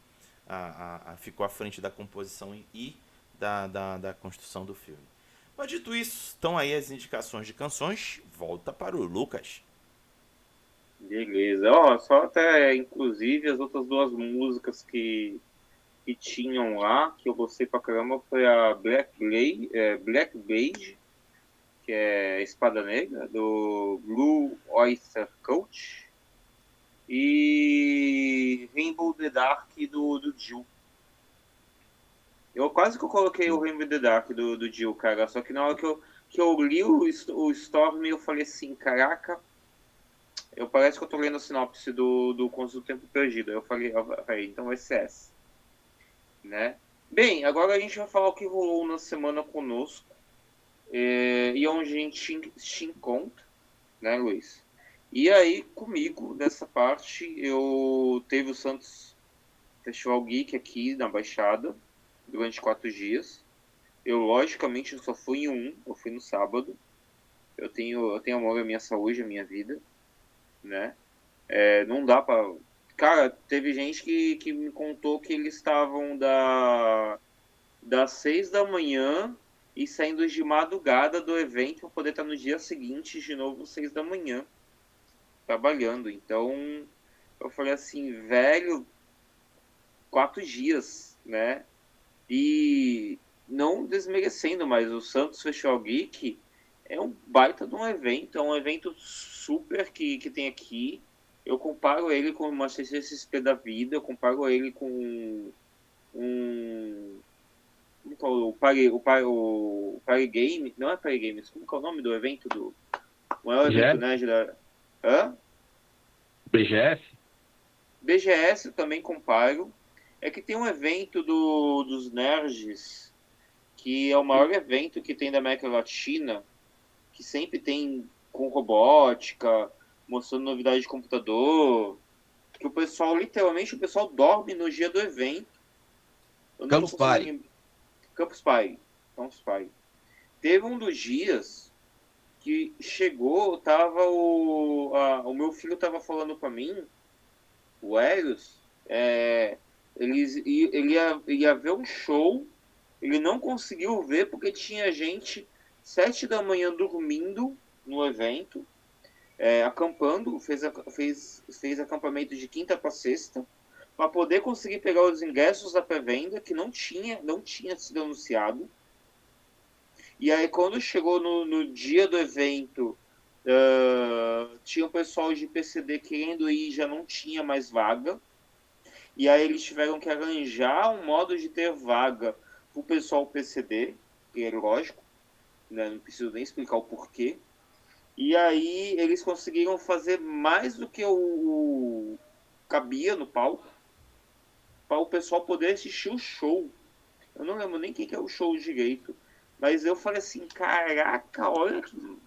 Ficou à frente da composição e da construção do filme. Mas dito isso, estão aí as indicações de canções. Volta para o Lucas. Beleza. Ó, só até, inclusive, as outras duas músicas que tinham lá, que eu gostei pra caramba, foi a Black Blade, que é Espada Negra, do Blue Oyster Cult, e Rainbow the Dark do Jill. Eu quase que eu coloquei o Rainbow the Dark do Jill, cara, só que na hora que eu li o Storm, eu falei assim, caraca, parece que eu tô lendo a sinopse do Conto do Tempo Perdido. Eu falei, então vai ser essa, né? Bem, agora a gente vai falar o que rolou na semana conosco, e onde a gente se encontra, né, Luiz? E aí, comigo, nessa parte, eu teve o Santos Festival Geek aqui na Baixada, durante 4 dias. Eu, logicamente, só fui em um, eu fui no sábado. Eu tenho amor à minha saúde, à minha vida, né? Não dá pra... Cara, teve gente que me contou que eles estavam das 6 da manhã e saindo de madrugada do evento para poder estar no dia seguinte, de novo, 6 da manhã, trabalhando. Então, eu falei assim, velho, 4 dias, né? E não desmerecendo, mas o Santos Festival Geek é um baita de um evento, é um evento super que tem aqui. Eu comparo ele com uma CCXP da vida, eu comparo ele com um... Como que é o Party Game? Não é Party Games, como que é o nome do evento? O maior evento nerd da... Hã? BGS? BGS eu também comparo. É que tem um evento dos nerds, que é o maior evento que tem da América Latina, que sempre tem com robótica, mostrando novidade de computador, que o pessoal, literalmente, o pessoal dorme no dia do evento. Campus Party. Campus Party. Teve um dos dias que chegou, tava o meu filho tava falando para mim, o Helios, ele ia ver um show, ele não conseguiu ver porque tinha gente 7 da manhã dormindo no evento, acampando, fez acampamento de quinta para sexta, para poder conseguir pegar os ingressos da pré-venda, que não tinha sido anunciado. E aí, quando chegou no dia do evento, tinha o pessoal de PCD querendo ir, já não tinha mais vaga. E aí eles tiveram que arranjar um modo de ter vaga para o pessoal PCD, que é lógico, né? Não preciso nem explicar o porquê. E aí eles conseguiram fazer mais do que o cabia no palco, para o pessoal poder assistir o show. Eu não lembro nem quem que é o show direito, mas eu falei assim, caraca, olha que...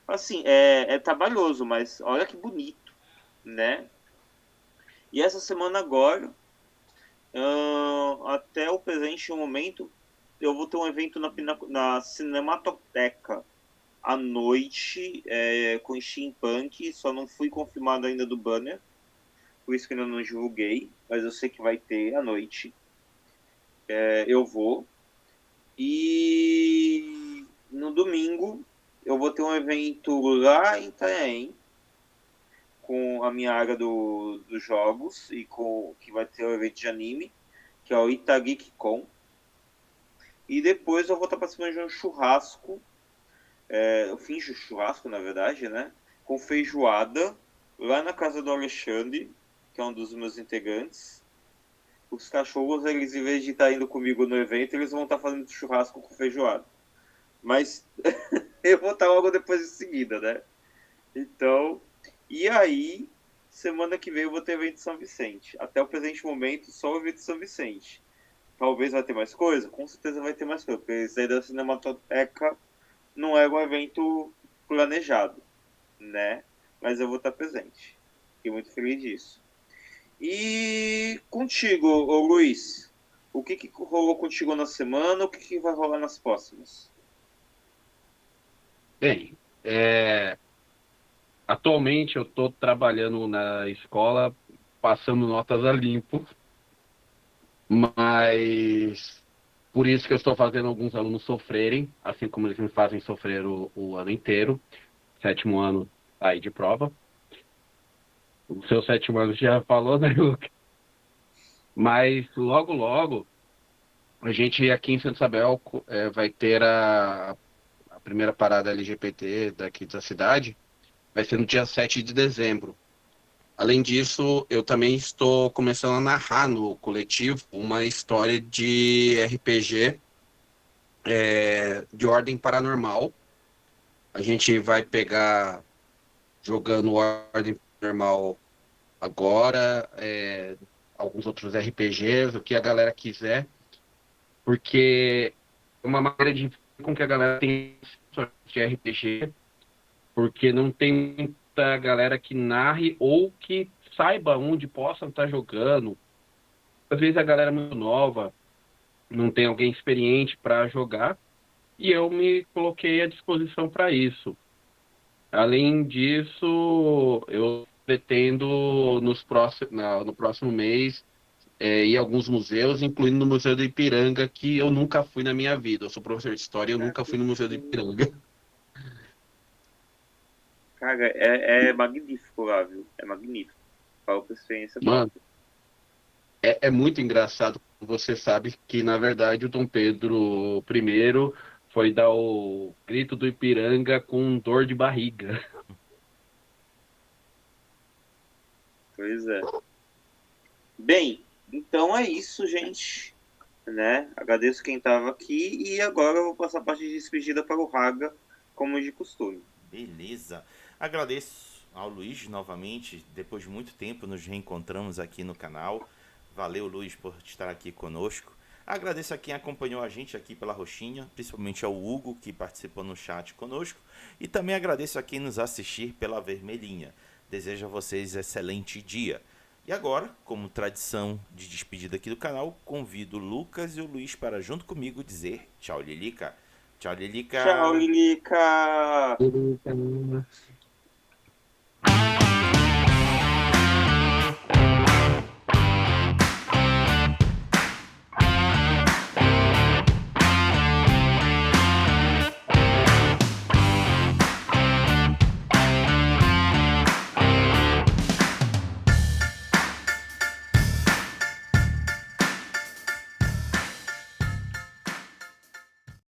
Assim, é trabalhoso, mas olha que bonito, né? E essa semana agora, até o presente momento, eu vou ter um evento na Cinematoteca à noite, com steampunk, só não fui confirmado ainda do banner, por isso que ainda não divulguei, mas eu sei que vai ter à noite. Eu vou. E no domingo eu vou ter um evento lá em Itanhaém, com a minha área dos jogos, e que vai ter um evento de anime, que é o Itageek-Con. E depois eu vou estar participando de um churrasco, eu finjo churrasco, na verdade, né? Com feijoada, lá na casa do Alexandre, que é um dos meus integrantes. Os cachorros, eles, em vez de estar indo comigo no evento, eles vão estar fazendo churrasco com feijoada. Mas eu vou estar logo depois em seguida, né? Então, e aí, semana que vem eu vou ter evento de São Vicente. Até o presente momento, só o evento de São Vicente. Talvez vai ter mais coisa? Com certeza vai ter mais coisa, porque isso aí da Cinematoteca não é um evento planejado, né? Mas eu vou estar presente. Fiquei muito feliz disso. E contigo, ô Luiz, o que rolou contigo na semana, o que vai rolar nas próximas? Bem, atualmente eu estou trabalhando na escola, passando notas a limpo, mas por isso que eu estou fazendo alguns alunos sofrerem, assim como eles me fazem sofrer o ano inteiro. 7º ano aí de prova. O seu 7º ano já falou, né, Luca? Mas logo, logo, a gente aqui em Santa Isabel vai ter a primeira parada LGBT daqui da cidade, vai ser no dia 7 de dezembro. Além disso, eu também estou começando a narrar no coletivo uma história de RPG de ordem paranormal. A gente vai pegar jogando ordem paranormal agora, alguns outros RPGs, o que a galera quiser, porque é uma maneira de fazer com que a galera tenha de RPG, porque não tem muita galera que narre ou que saiba onde possa estar jogando. Às vezes a galera é muito nova, não tem alguém experiente para jogar, e eu me coloquei à disposição para isso. Além disso, eu pretendo no próximo mês ir a alguns museus, incluindo no Museu do Ipiranga, que eu nunca fui na minha vida. Eu sou professor de história e eu nunca fui no Museu do Ipiranga. Cara, é magnífico lá, viu? É magnífico. Falo por experiência Mano, própria. é muito engraçado. Você sabe que, na verdade, o Dom Pedro I foi dar o grito do Ipiranga com dor de barriga. Pois é. Bem, então é isso, gente. Né? Agradeço quem estava aqui e agora eu vou passar a parte de despedida para o Raga, como de costume. Beleza. Agradeço ao Luiz novamente. Depois de muito tempo nos reencontramos aqui no canal. Valeu, Luiz, por estar aqui conosco. Agradeço a quem acompanhou a gente aqui pela Roxinha, principalmente ao Hugo, que participou no chat conosco. E também agradeço a quem nos assistir pela Vermelhinha. Desejo a vocês excelente dia. E agora, como tradição de despedida aqui do canal, convido o Lucas e o Luiz para junto comigo dizer tchau, Lilica. Tchau, Tchau, Lilica. Lilica!